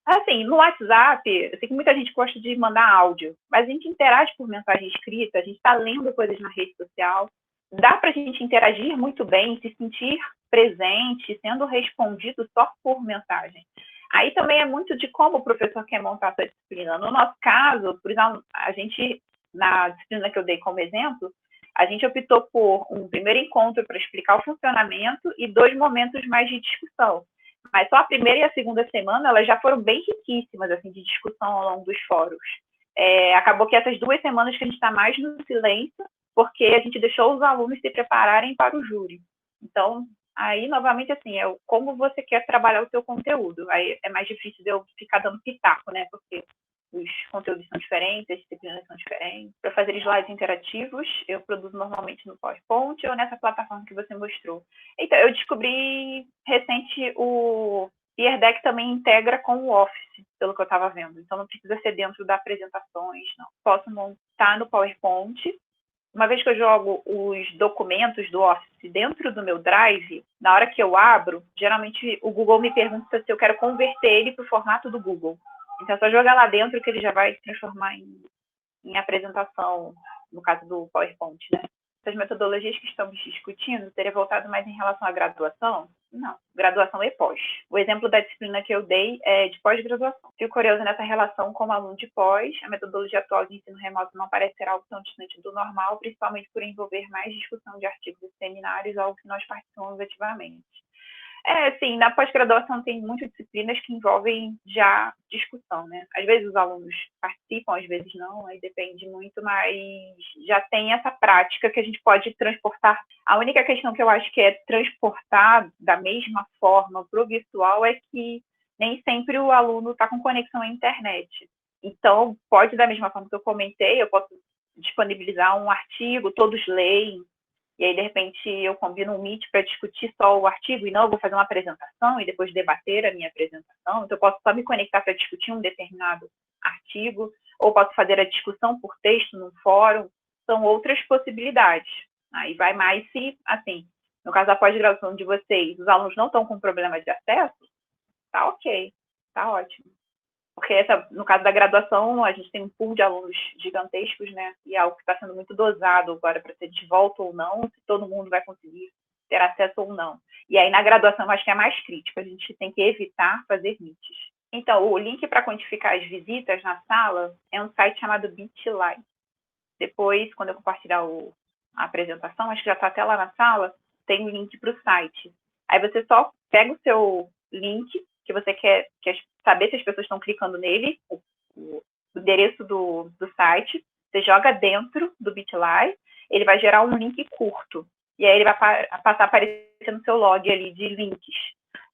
Speaker 2: assim, no WhatsApp, eu sei que muita gente gosta de mandar áudio, mas a gente interage por mensagem escrita, a gente está lendo coisas na rede social, dá para a gente interagir muito bem, se sentir presente, sendo respondido só por mensagem. Aí também é muito de como o professor quer montar a sua disciplina. No nosso caso, por exemplo, a gente na disciplina que eu dei como exemplo, a gente optou por um primeiro encontro para explicar o funcionamento e 2 momentos mais de discussão. Mas só a primeira e a segunda semana, elas já foram bem riquíssimas, assim, de discussão ao longo dos fóruns. Acabou que essas 2 semanas que a gente está mais no silêncio, porque a gente deixou os alunos se prepararem para o júri. Então, aí, novamente, assim, como você quer trabalhar o seu conteúdo. Aí é mais difícil de eu ficar dando pitaco, né? Porque os conteúdos são diferentes, as disciplinas são diferentes. Para fazer slides interativos, eu produzo normalmente no PowerPoint ou nessa plataforma que você mostrou. Então, eu descobri recente o Peer Deck também integra com o Office, pelo que eu estava vendo. Então, não precisa ser dentro das apresentações, não. Posso montar no PowerPoint. Uma vez que eu jogo os documentos do Office dentro do meu Drive, na hora que eu abro, geralmente o Google me pergunta se eu quero converter ele para o formato do Google. Então, é só jogar lá dentro que ele já vai se transformar em apresentação, no caso do PowerPoint, né? Essas metodologias que estamos discutindo teria voltado mais em relação à graduação? Não, graduação e pós. O exemplo da disciplina que eu dei é de pós-graduação. Fico curiosa nessa relação como aluno de pós. A metodologia atual de ensino remoto não parece ser algo tão distante do normal, principalmente por envolver mais discussão de artigos e seminários, algo que nós participamos ativamente. Sim, na pós-graduação tem muitas disciplinas que envolvem já discussão, né? Às vezes os alunos participam, às vezes não, aí depende muito, mas já tem essa prática que a gente pode transportar. A única questão que eu acho que é transportar da mesma forma para o virtual é que nem sempre o aluno está com conexão à internet. Então, pode, da mesma forma que eu comentei, eu posso disponibilizar um artigo, todos leem, e aí, de repente, eu combino um Meet para discutir só o artigo e não, eu vou fazer uma apresentação e depois debater a minha apresentação. Então, eu posso só me conectar para discutir um determinado artigo, ou posso fazer a discussão por texto num fórum. São outras possibilidades. Aí vai mais se, assim, no caso da pós-graduação de vocês, os alunos não estão com problema de acesso, tá ok, tá ótimo. Porque no caso da graduação, a gente tem um pool de alunos gigantescos, né? E é algo que está sendo muito dosado agora para ser de volta ou não, se todo mundo vai conseguir ter acesso ou não. E aí, na graduação, eu acho que é mais crítico. A gente tem que evitar fazer meets. Então, o link para quantificar as visitas na sala é um site chamado Bitly. Depois, quando eu compartilhar a apresentação, acho que já está até lá na sala, tem um link para o site. Aí você só pega o seu link que você quer saber se as pessoas estão clicando nele, o endereço do site, você joga dentro do Bitly, ele vai gerar um link curto. E aí ele vai passar a aparecer no seu log ali de links.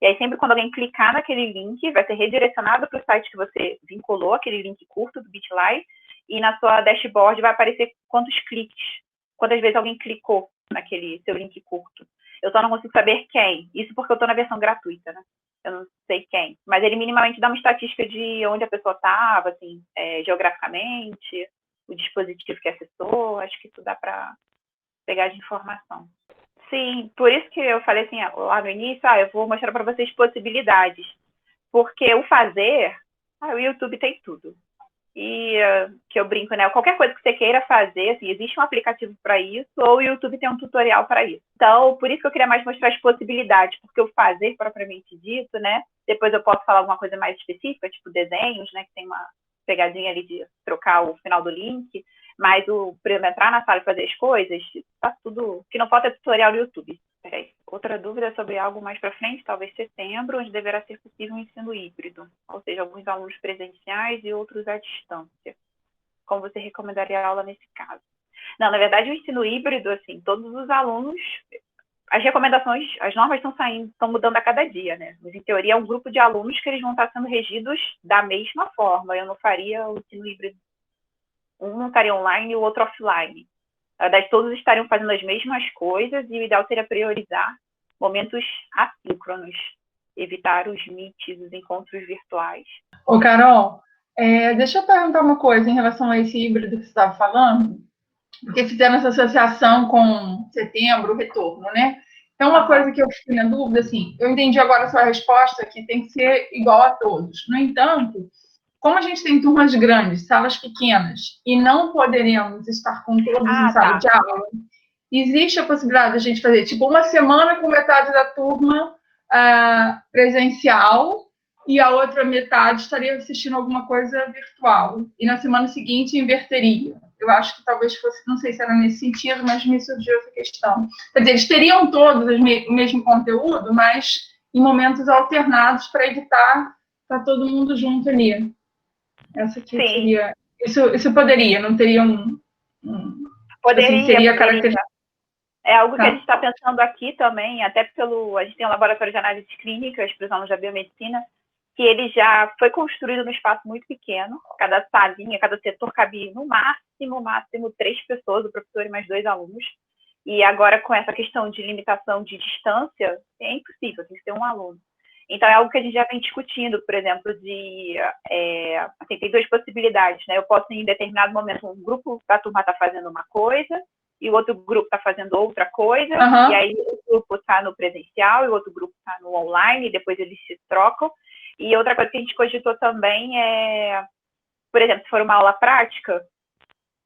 Speaker 2: E aí sempre quando alguém clicar naquele link, vai ser redirecionado para o site que você vinculou, aquele link curto do Bitly, e na sua dashboard vai aparecer quantos cliques, quantas vezes alguém clicou naquele seu link curto. Eu só não consigo saber quem. Isso porque eu estou na versão gratuita, né? Eu não sei quem. Mas ele minimamente dá uma estatística de onde a pessoa estava, assim, geograficamente, o dispositivo que acessou. Acho que isso dá para pegar de informação. Sim, por isso que eu falei assim, lá no início, eu vou mostrar para vocês possibilidades. Porque o fazer, o YouTube tem tudo. E que eu brinco, né? Qualquer coisa que você queira fazer, assim, existe um aplicativo para isso, ou o YouTube tem um tutorial para isso. Então, por isso que eu queria mais mostrar as possibilidades, porque o fazer propriamente dito, né? Depois eu posso falar alguma coisa mais específica, tipo desenhos, né? Que tem uma pegadinha ali de trocar o final do link, mas para entrar na sala e fazer as coisas, tá tudo. O que não falta é tutorial no YouTube. Peraí. Outra dúvida sobre algo mais para frente, talvez setembro, onde deverá ser possível um ensino híbrido, ou seja, alguns alunos presenciais e outros à distância. Como você recomendaria a aula nesse caso? Não, na verdade, o ensino híbrido, assim, todos os alunos, as recomendações, as normas estão mudando a cada dia, né? Mas, em teoria, é um grupo de alunos que eles vão estar sendo regidos da mesma forma. Eu não faria o ensino híbrido. Um não estaria online e o outro offline. Na verdade, todos estariam fazendo as mesmas coisas e o ideal seria priorizar momentos assíncronos, evitar os meets, os encontros virtuais.
Speaker 1: Ô, Carol, deixa eu perguntar uma coisa em relação a esse híbrido que você estava falando, porque fizeram essa associação com setembro, o retorno, né? Então, uma coisa que eu fiquei na dúvida, assim, eu entendi agora a sua resposta, que tem que ser igual a todos. No entanto, como a gente tem turmas grandes, salas pequenas, e não poderemos estar com todos em sala de aula, existe a possibilidade de a gente fazer, tipo, uma semana com metade da turma presencial e a outra metade estaria assistindo alguma coisa virtual. E na semana seguinte, inverteria. Eu acho que talvez fosse, não sei se era nesse sentido, mas me surgiu essa questão. Quer dizer, eles teriam todos o mesmo conteúdo, mas em momentos alternados para evitar estar todo mundo junto ali. Essa aqui
Speaker 2: Sim.
Speaker 1: seria... Isso poderia, não teria
Speaker 2: Poderia,
Speaker 1: assim, seria
Speaker 2: poderia.
Speaker 1: característica.
Speaker 2: É algo que
Speaker 1: Tá.
Speaker 2: a gente está pensando aqui também, até a gente tem um laboratório de análises clínicas para os alunos da biomedicina, que ele já foi construído num espaço muito pequeno, cada salinha, cada setor cabia no máximo 3 pessoas, o professor e mais 2 alunos. E agora, com essa questão de limitação de distância, é impossível, tem que ter um aluno. Então, é algo que a gente já vem discutindo, por exemplo, assim, tem 2 possibilidades, né? Eu posso, em determinado momento, um grupo da turma está fazendo uma coisa, e o outro grupo está fazendo outra coisa, e aí o grupo está no presencial, e o outro grupo está no online, e depois eles se trocam. E outra coisa que a gente cogitou também é, por exemplo, se for uma aula prática,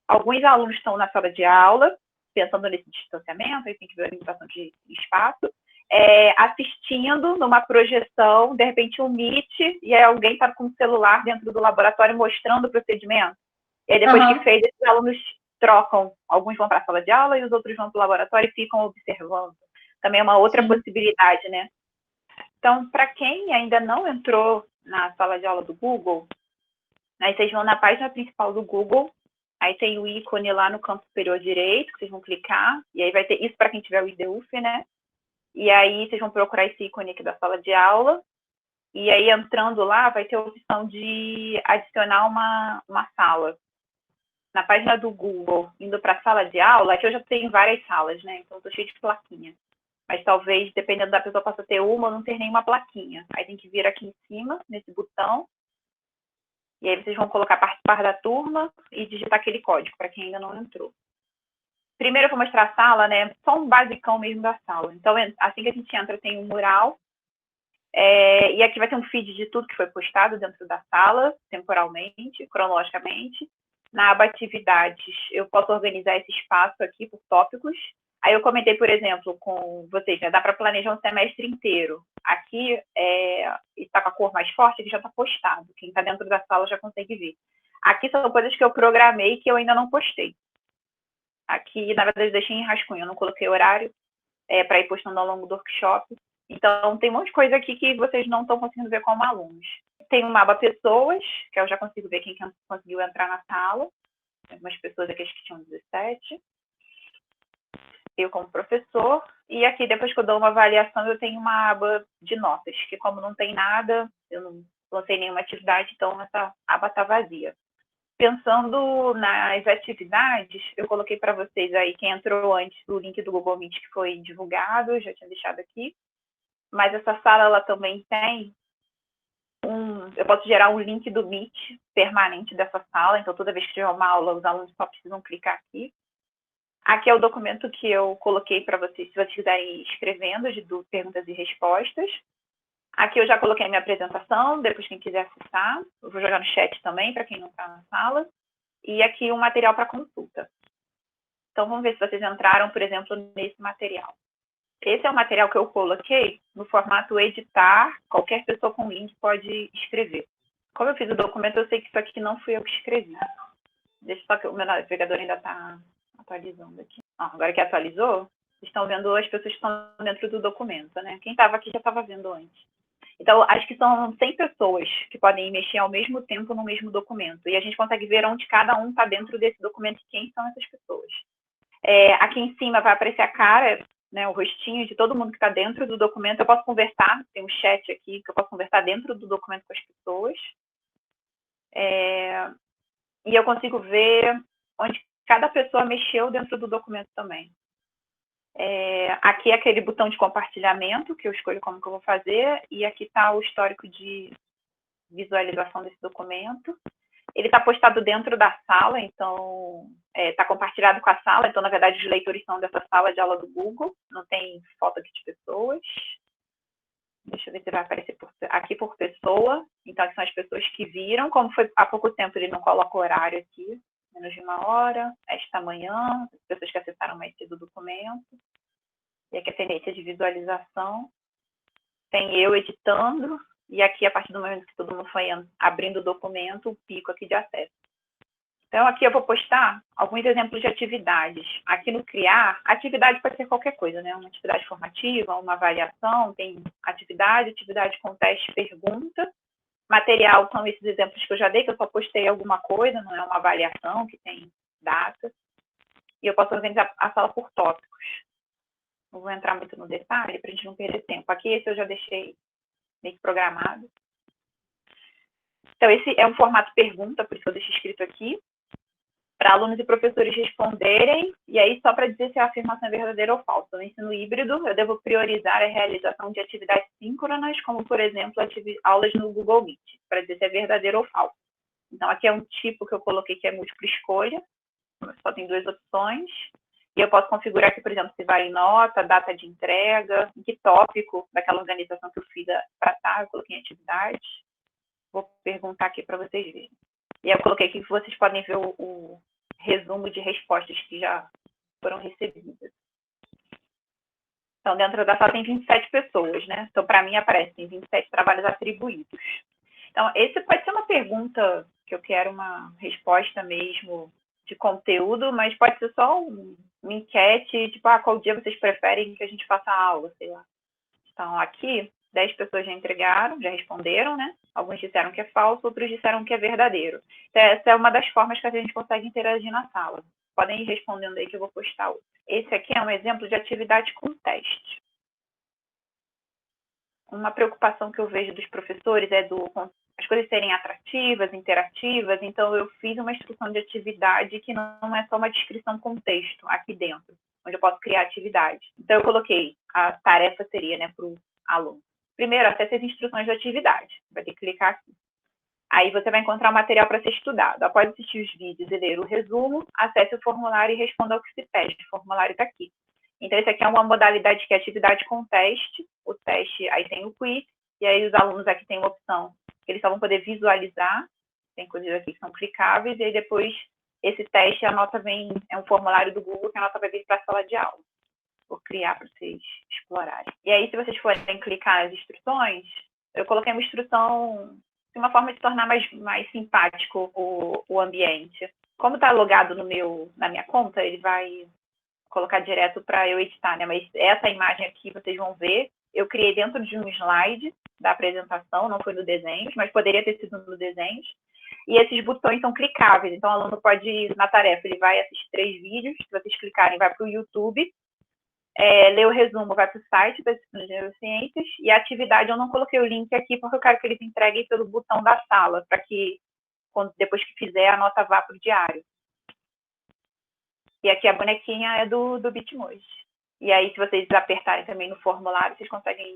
Speaker 2: alguns alunos estão na sala de aula, pensando nesse distanciamento, aí tem que ver a limitação de espaço, assistindo numa projeção, de repente um Meet, e aí alguém está com o celular dentro do laboratório mostrando o procedimento. E aí depois que fez, esses alunos trocam, alguns vão para a sala de aula e os outros vão para o laboratório e ficam observando. Também é uma outra possibilidade, né? Então, para quem ainda não entrou na sala de aula do Google, aí vocês vão na página principal do Google, aí tem o ícone lá no canto superior direito, que vocês vão clicar, e aí vai ter isso para quem tiver o IDUF, né? E aí vocês vão procurar esse ícone aqui da sala de aula, e aí entrando lá vai ter a opção de adicionar uma sala. Na página do Google, indo para a sala de aula, aqui eu já tenho várias salas, né? Então, estou cheio de plaquinha. Mas talvez, dependendo da pessoa, possa ter uma ou não ter nenhuma plaquinha. Aí tem que vir aqui em cima, nesse botão. E aí vocês vão colocar participar da turma e digitar aquele código, para quem ainda não entrou. Primeiro eu vou mostrar a sala, né? Só um basicão mesmo da sala. Então, assim que a gente entra, tem um mural. E aqui vai ter um feed de tudo que foi postado dentro da sala, temporalmente, cronologicamente. Na aba atividades, eu posso organizar esse espaço aqui por tópicos. Aí eu comentei, por exemplo, com vocês, né, dá para planejar um semestre inteiro. Aqui está com a cor mais forte, ele já está postado. Quem está dentro da sala já consegue ver. Aqui são coisas que eu programei que eu ainda não postei. Aqui, na verdade, eu deixei em rascunho, eu não coloquei horário para ir postando ao longo do workshop. Então, tem um monte de coisa aqui que vocês não estão conseguindo ver como alunos. Tem uma aba pessoas, que eu já consigo ver quem conseguiu entrar na sala. Tem algumas pessoas aqui que tinham 17. Eu como professor. E aqui, depois que eu dou uma avaliação, eu tenho uma aba de notas, que como não tem nada, eu não lancei nenhuma atividade, então essa aba está vazia. Pensando nas atividades, eu coloquei para vocês aí, quem entrou antes, o link do Google Meet que foi divulgado, já tinha deixado aqui. Mas essa sala, ela também tem eu posso gerar um link do Meet permanente dessa sala, então toda vez que tiver uma aula, os alunos só precisam clicar aqui. Aqui é o documento que eu coloquei para vocês, se vocês quiserem ir escrevendo, de perguntas e respostas. Aqui eu já coloquei a minha apresentação, depois quem quiser acessar, eu vou jogar no chat também, para quem não está na sala. E aqui um material para consulta. Então, vamos ver se vocês entraram, por exemplo, nesse material. Esse é o material que eu coloquei no formato editar, qualquer pessoa com link pode escrever. Como eu fiz o documento, eu sei que isso aqui não fui eu que escrevi. Deixa só que o meu navegador ainda está atualizando aqui. Agora que atualizou, vocês estão vendo as pessoas que estão dentro do documento, né? Quem estava aqui já estava vendo antes. Então, acho que são 100 pessoas que podem mexer ao mesmo tempo no mesmo documento. E a gente consegue ver onde cada um está dentro desse documento e quem são essas pessoas. Aqui em cima vai aparecer a cara, né, o rostinho de todo mundo que está dentro do documento. Eu posso conversar, tem um chat aqui que eu posso conversar dentro do documento com as pessoas. E eu consigo ver onde cada pessoa mexeu dentro do documento também. Aqui é aquele botão de compartilhamento, que eu escolho como que eu vou fazer, e aqui está o histórico de visualização desse documento. Ele está postado dentro da sala, então está compartilhado com a sala, então, na verdade, os leitores são dessa sala de aula do Google, não tem foto aqui de pessoas. Deixa eu ver se vai aparecer aqui por pessoa. Então, aqui são as pessoas que viram. Como foi há pouco tempo, ele não coloca o horário aqui, menos de 1 hora, esta manhã, as pessoas que acessaram mais cedo o documento. E aqui a tendência de visualização. Tem eu editando. E aqui, a partir do momento que todo mundo foi abrindo o documento, o pico aqui de acesso. Então, aqui eu vou postar alguns exemplos de atividades. Aqui no Criar, atividade pode ser qualquer coisa, né? Uma atividade formativa, uma avaliação, tem atividade com teste, pergunta. Material são esses exemplos que eu já dei, que eu só postei alguma coisa, não é uma avaliação que tem data. E eu posso organizar a sala por tópicos. Não vou entrar muito no detalhe para a gente não perder tempo. Aqui esse eu já deixei meio que programado. Então, esse é um formato pergunta, por isso eu deixo escrito aqui, para alunos e professores responderem, e aí só para dizer se a afirmação é verdadeira ou falsa. No ensino híbrido, eu devo priorizar a realização de atividades síncronas, como, por exemplo, aulas no Google Meet, para dizer se é verdadeiro ou falso. Então, aqui é um tipo que eu coloquei que é múltipla escolha, só tem 2 opções, e eu posso configurar aqui, por exemplo, se vai em nota, data de entrega, em que tópico daquela organização que eu fiz para eu coloquei em atividade. Vou perguntar aqui para vocês verem. E eu coloquei aqui que vocês podem ver o resumo de respostas que já foram recebidas. Então, dentro da sala tem 27 pessoas, né? Então, para mim, aparecem 27 trabalhos atribuídos. Então, esse pode ser uma pergunta que eu quero uma resposta mesmo de conteúdo, mas pode ser só uma enquete, tipo, qual dia vocês preferem que a gente faça a aula, sei lá. Então, aqui, 10 pessoas já entregaram, já responderam, né? Alguns disseram que é falso, outros disseram que é verdadeiro. Então, essa é uma das formas que a gente consegue interagir na sala. Podem ir respondendo aí que eu vou postar outro. Esse aqui é um exemplo de atividade com teste. Uma preocupação que eu vejo dos professores é as coisas serem atrativas, interativas, então eu fiz uma instrução de atividade que não é só uma descrição com texto aqui dentro, onde eu posso criar atividade. Então eu coloquei, a tarefa seria, né, para o aluno. Primeiro, acesse as instruções de atividade, vai ter que clicar aqui. Aí você vai encontrar o material para ser estudado. Após assistir os vídeos e ler o resumo, acesse o formulário e responda ao que se pede. O formulário está aqui. Então, esse aqui é uma modalidade que é atividade com teste. O teste, aí tem o quiz, e aí os alunos aqui têm uma opção que eles só vão poder visualizar. Tem coisas aqui que são clicáveis, e aí depois esse teste, a nota vem, é um formulário do Google que a nota vai vir para a sala de aula. Vou criar para vocês explorarem. E aí, se vocês forem clicar nas instruções, eu coloquei uma instrução de uma forma de tornar mais simpático o ambiente. Como está logado na minha conta, ele vai colocar direto para eu editar, né? Mas essa imagem aqui vocês vão ver, eu criei dentro de um slide da apresentação, não foi no desenho, mas poderia ter sido no desenho. E esses botões são clicáveis, então o aluno pode ir na tarefa, ele vai assistir 3 vídeos, se vocês clicarem, vai para o YouTube, ler o resumo, vai para o site das neurociências, e a atividade eu não coloquei o link aqui, porque eu quero que eles entreguem pelo botão da sala, para que, depois que fizer, a nota vá para o diário. E aqui a bonequinha é do Bitmoji. E aí, se vocês apertarem também no formulário, vocês conseguem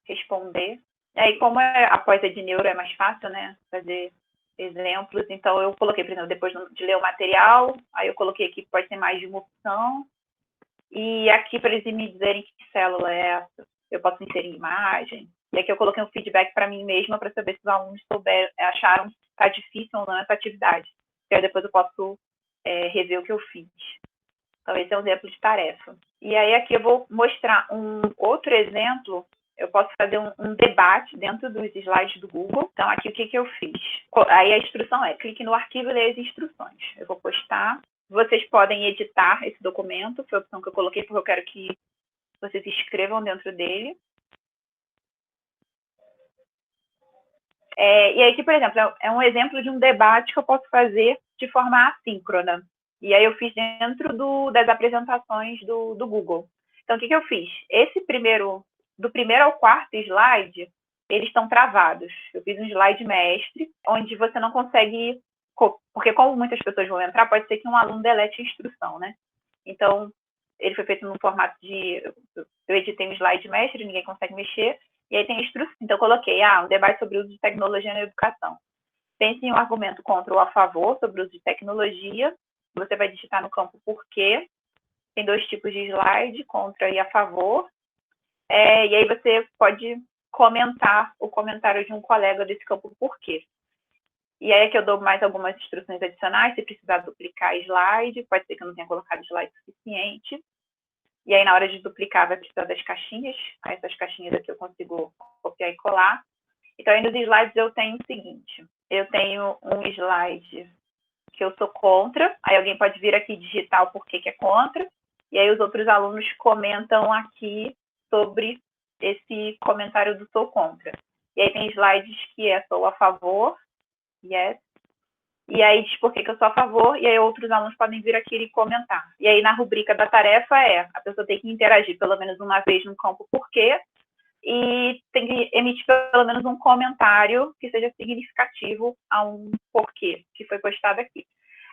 Speaker 2: responder. E aí, como após a de neuro é mais fácil, né, fazer exemplos, então eu coloquei, por exemplo, depois de ler o material, aí eu coloquei aqui que pode ter mais de uma opção. E aqui, para eles me dizerem que célula é essa, eu posso inserir imagem. E aqui eu coloquei um feedback para mim mesma para saber se os alunos acharam que está difícil ou não essa atividade. E aí depois eu posso rever o que eu fiz. Então, esse é um exemplo de tarefa. E aí aqui eu vou mostrar um outro exemplo. Eu posso fazer um debate dentro dos slides do Google. Então, aqui o que eu fiz? Aí a instrução é, clique no arquivo e leia as instruções. Eu vou postar. Vocês podem editar esse documento, foi a opção que eu coloquei, porque eu quero que vocês escrevam dentro dele. E aí, aqui, por exemplo, é um exemplo de um debate que eu posso fazer de forma assíncrona. E aí eu fiz dentro das apresentações do Google. Então, o que eu fiz? Do primeiro ao quarto slide, eles estão travados. Eu fiz um slide mestre, onde você não consegue... Porque como muitas pessoas vão entrar, pode ser que um aluno delete a instrução, né? Então, ele foi feito no formato de... Eu editei um slide mestre, ninguém consegue mexer. E aí tem a instrução. Então, eu coloquei, um debate sobre o uso de tecnologia na educação. Pense em um argumento contra ou a favor sobre o uso de tecnologia. Você vai digitar no campo porquê. Tem 2 tipos de slide, contra e a favor. E aí você pode comentar o comentário de um colega desse campo porquê. E aí aqui eu dou mais algumas instruções adicionais, se precisar duplicar slide, pode ser que eu não tenha colocado slide suficiente. E aí, na hora de duplicar, vai precisar das caixinhas. Aí, essas caixinhas aqui eu consigo copiar e colar. Então, aí nos slides eu tenho o seguinte. Eu tenho um slide que eu sou contra, aí alguém pode vir aqui digitar o porquê que é contra, e aí os outros alunos comentam aqui sobre esse comentário do sou contra. E aí tem slides que é sou a favor, yes, e aí diz por que eu sou a favor, e aí outros alunos podem vir aqui e comentar. E aí na rubrica da tarefa a pessoa tem que interagir pelo menos uma vez no campo porquê, e tem que emitir pelo menos um comentário que seja significativo a um porquê que foi postado aqui.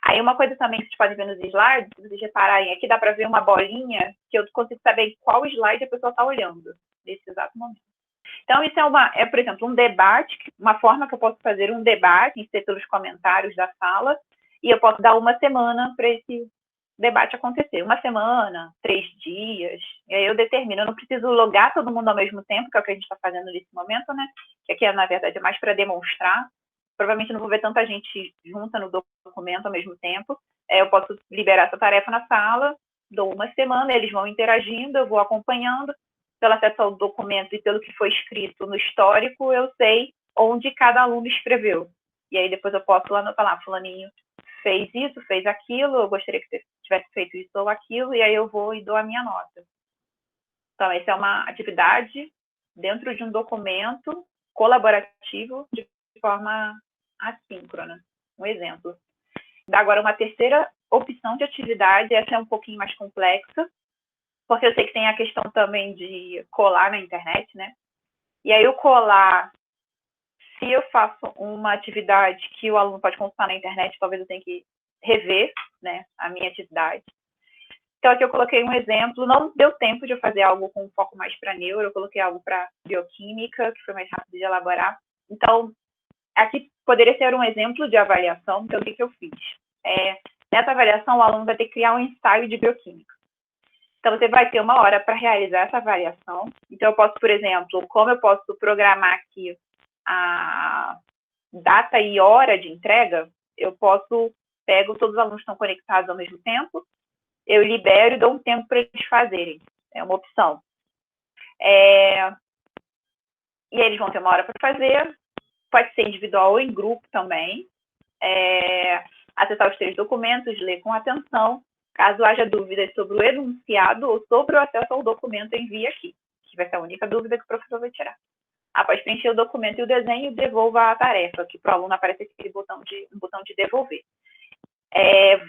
Speaker 2: Aí uma coisa também que vocês podem ver nos slides, se vocês repararem, aqui dá para ver uma bolinha que eu consigo saber qual slide a pessoa está olhando nesse exato momento. Então, isso por exemplo, um debate, uma forma que eu posso fazer um debate, em ser pelos comentários da sala, e eu posso dar uma semana para esse debate acontecer. Uma semana, 3 dias, e aí eu determino. Eu não preciso logar todo mundo ao mesmo tempo, que é o que a gente está fazendo nesse momento, né? Que aqui, na verdade, é mais para demonstrar. Provavelmente não vou ver tanta gente junta no documento ao mesmo tempo. Eu posso liberar essa tarefa na sala, dou uma semana, eles vão interagindo, eu vou acompanhando. Pelo acesso ao documento e pelo que foi escrito no histórico, eu sei onde cada aluno escreveu. E aí depois eu posso lá anotar lá, fulaninho fez isso, fez aquilo, eu gostaria que você tivesse feito isso ou aquilo, e aí eu vou e dou a minha nota. Então, essa é uma atividade dentro de um documento colaborativo de forma assíncrona. Um exemplo. Dá agora uma terceira opção de atividade, essa é um pouquinho mais complexa, porque eu sei que tem a questão também de colar na internet, né? E aí o colar, se eu faço uma atividade que o aluno pode consultar na internet, talvez eu tenha que rever, né, a minha atividade. Então aqui eu coloquei um exemplo, não deu tempo de eu fazer algo com um foco mais para neuro, eu coloquei algo para bioquímica, que foi mais rápido de elaborar. Então, aqui poderia ser um exemplo de avaliação, então o que eu fiz? Nessa avaliação, o aluno vai ter que criar um ensaio de bioquímica. Então, você vai ter uma hora para realizar essa avaliação. Então, eu posso, por exemplo, como eu posso programar aqui a data e hora de entrega, eu pego todos os alunos que estão conectados ao mesmo tempo, eu libero e dou um tempo para eles fazerem. É uma opção. E aí eles vão ter uma hora para fazer, pode ser individual ou em grupo também. Acessar os 3 documentos, ler com atenção. Caso haja dúvidas sobre o enunciado ou sobre o acesso ao documento, envie aqui, que vai ser a única dúvida que o professor vai tirar. Após preencher o documento e o desenho, devolva a tarefa, que para o aluno aparece aquele botão de devolver.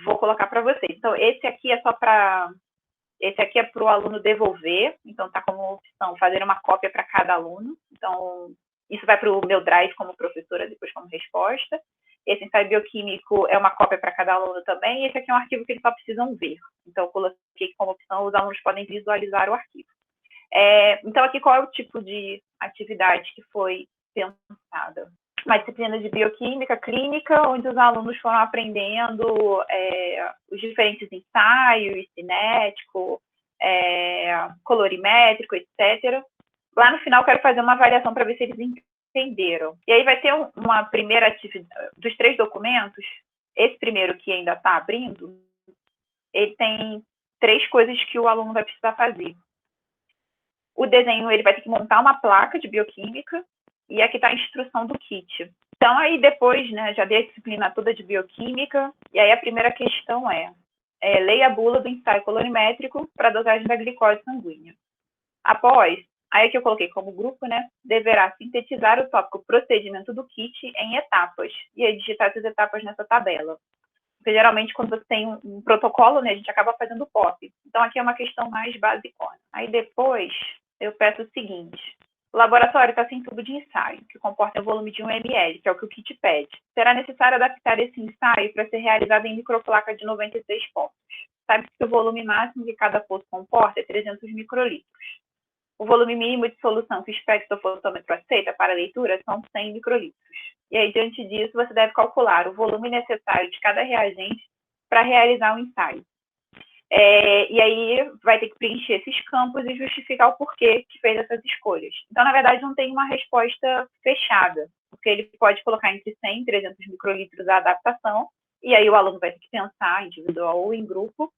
Speaker 2: Vou colocar para vocês. Então, esse aqui é para o aluno devolver, então está como opção fazer uma cópia para cada aluno. Então, isso vai para o meu Drive como professora, depois como resposta. Esse ensaio bioquímico é uma cópia para cada aluno também, e esse aqui é um arquivo que eles só precisam ver. Então, eu coloquei como opção, os alunos podem visualizar o arquivo. Então, aqui qual é o tipo de atividade que foi pensada? Uma disciplina de bioquímica clínica, onde os alunos foram aprendendo os diferentes ensaios, cinético, colorimétrico, etc. Lá no final, eu quero fazer uma avaliação para ver se eles entenderam. E aí vai ter uma primeira atividade, dos 3 documentos, esse primeiro que ainda está abrindo, ele tem 3 coisas que o aluno vai precisar fazer. O desenho, ele vai ter que montar uma placa de bioquímica, e aqui está a instrução do kit. Então, aí depois, né, já dei a disciplina toda de bioquímica, e aí a primeira questão leia a bula do ensaio colorimétrico para a dosagem da glicose sanguínea. Após, aí aqui eu coloquei como grupo, né, deverá sintetizar o tópico procedimento do kit em etapas, e aí digitar essas etapas nessa tabela. Porque geralmente quando você tem um protocolo, né, a gente acaba fazendo POP. Então aqui é uma questão mais basicona. Aí depois eu peço o seguinte: o laboratório está sem tubo de ensaio, que comporta um volume de 1 ml, que é o que o kit pede. Será necessário adaptar esse ensaio para ser realizado em microplaca de 96 pontos. Sabe que o volume máximo que cada poço comporta é 300 microlitros. O volume mínimo de solução que o espectrofotômetro aceita para leitura são 100 microlitros. E aí, diante disso, você deve calcular o volume necessário de cada reagente para realizar o ensaio. E aí, vai ter que preencher esses campos e justificar o porquê que fez essas escolhas. Então, na verdade, não tem uma resposta fechada, porque ele pode colocar entre 100 e 300 microlitros a adaptação, e aí o aluno vai ter que pensar individual ou em grupo,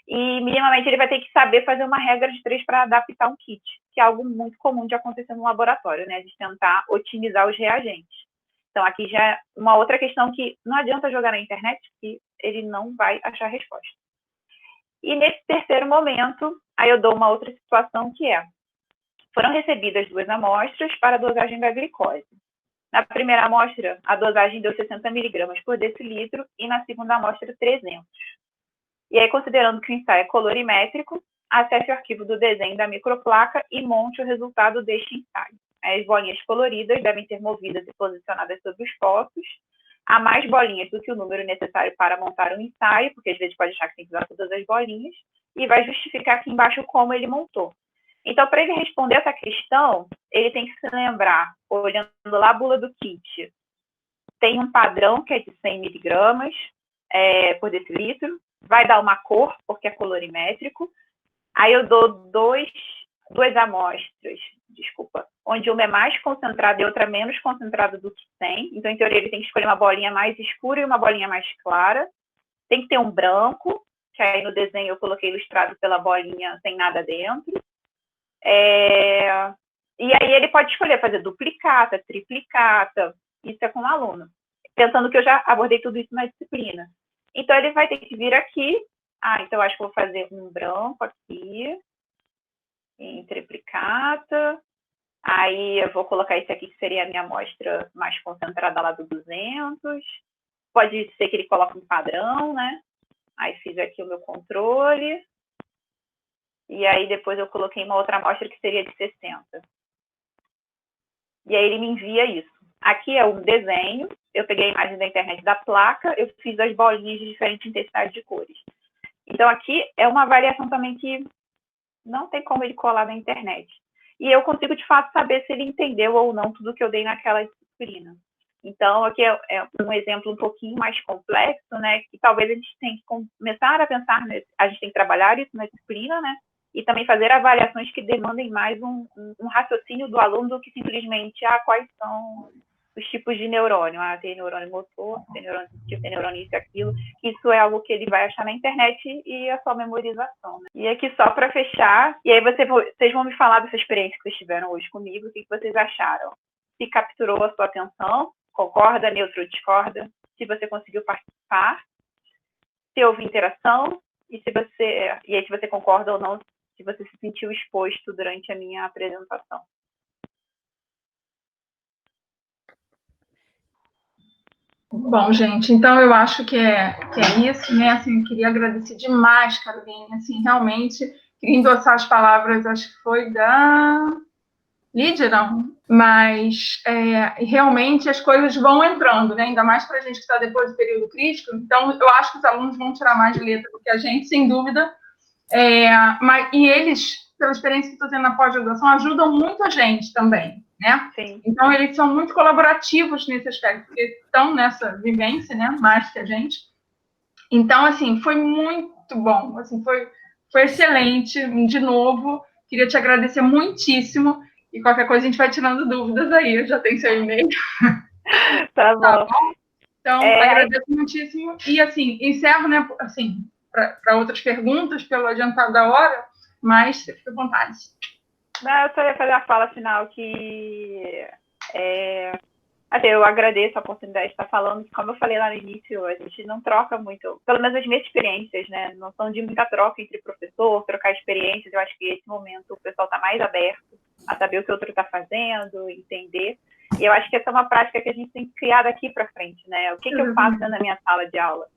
Speaker 2: e minimamente ele vai ter que saber fazer uma regra de 3 para adaptar um kit, que é algo muito comum de acontecer no laboratório, né, de tentar otimizar os reagentes. Então, aqui já é uma outra questão que não adianta jogar na internet, que ele não vai achar a resposta. E nesse terceiro momento, aí eu dou uma outra situação que foram recebidas 2 amostras para a dosagem da glicose. Na primeira amostra, a dosagem deu 60 miligramas por decilitro e na segunda amostra 300. E aí, considerando que o ensaio é colorimétrico, acesse o arquivo do desenho da microplaca e monte o resultado deste ensaio. As bolinhas coloridas devem ser movidas e posicionadas sobre os fósforos. Há mais bolinhas do que o número necessário para montar um ensaio, porque às vezes pode achar que tem que usar todas as bolinhas, e vai justificar aqui embaixo como ele montou. Então, para ele responder essa questão, ele tem que se lembrar, olhando lá a bula do kit, tem um padrão que é de 100 miligramas por decilitro, vai dar uma cor, porque é colorimétrico. Aí eu dou duas amostras, onde uma é mais concentrada e outra é menos concentrada do que 100. Então, em teoria, ele tem que escolher uma bolinha mais escura e uma bolinha mais clara. Tem que ter um branco, que aí no desenho eu coloquei ilustrado pela bolinha sem nada dentro. E aí ele pode escolher fazer duplicata, triplicata, isso é com o aluno. Pensando que eu já abordei tudo isso na disciplina. Então, ele vai ter que vir aqui. Então, acho que eu vou fazer um branco aqui, em triplicata. Aí, eu vou colocar esse aqui, que seria a minha amostra mais concentrada lá do 200. Pode ser que ele coloque um padrão, né? Aí, fiz aqui o meu controle. E aí, depois eu coloquei uma outra amostra que seria de 60. E aí, ele me envia isso. Aqui é um desenho. Eu peguei a imagem da internet da placa. Eu fiz as bolinhas de diferente intensidade de cores. Então, aqui é uma variação também que não tem como ele colar na internet. E eu consigo, de fato, saber se ele entendeu ou não tudo que eu dei naquela disciplina. Então, aqui é um exemplo um pouquinho mais complexo, né? Que talvez a gente tenha que começar a pensar, a gente tem que trabalhar isso na disciplina, né? E também fazer avaliações que demandem mais um raciocínio do aluno do que simplesmente, quais são os tipos de neurônio. Tem neurônio motor, tem neurônio sensitivo, tem neurônio isso e aquilo. Isso é algo que ele vai achar na internet e é só memorização, né? E aqui, só para fechar, e aí vocês vão me falar dessa experiência que vocês tiveram hoje comigo, o que vocês acharam? Se capturou a sua atenção, concorda, neutro ou discorda? Se você conseguiu participar, se houve interação, e aí se você concorda ou não, se você se sentiu exposto durante a minha apresentação.
Speaker 1: Bom, gente, então eu acho que é isso, né? Assim, eu queria agradecer demais, Caroline, assim, realmente, queria endossar as palavras, acho que foi da Lídia, não, mas realmente as coisas vão entrando, né? Ainda mais para a gente que está depois do período crítico, então eu acho que os alunos vão tirar mais de letra do que a gente, sem dúvida, e eles, pela experiência que estou tendo na pós-graduação, ajudam muito a gente também, né?
Speaker 2: Sim.
Speaker 1: Então, eles são muito colaborativos nesse aspecto, porque estão nessa vivência, né? Mais que a gente. Então, assim, foi muito bom, assim, foi excelente, de novo, queria te agradecer muitíssimo, e qualquer coisa a gente vai tirando dúvidas aí, eu já tenho seu e-mail.
Speaker 2: Tá bom.
Speaker 1: Tá bom? Então, agradeço muitíssimo, e assim, encerro, né, assim, para outras perguntas, pelo adiantado da hora, mas você fica à vontade.
Speaker 2: Não, eu só ia fazer a fala final que eu agradeço a oportunidade de estar falando. Como eu falei lá no início, a gente não troca muito, pelo menos as minhas experiências, né? Não são de muita troca entre professor, trocar experiências. Eu acho que nesse momento o pessoal está mais aberto a saber o que o outro está fazendo, entender. E eu acho que essa é uma prática que a gente tem que criar daqui para frente, né? O que eu faço na minha sala de aula?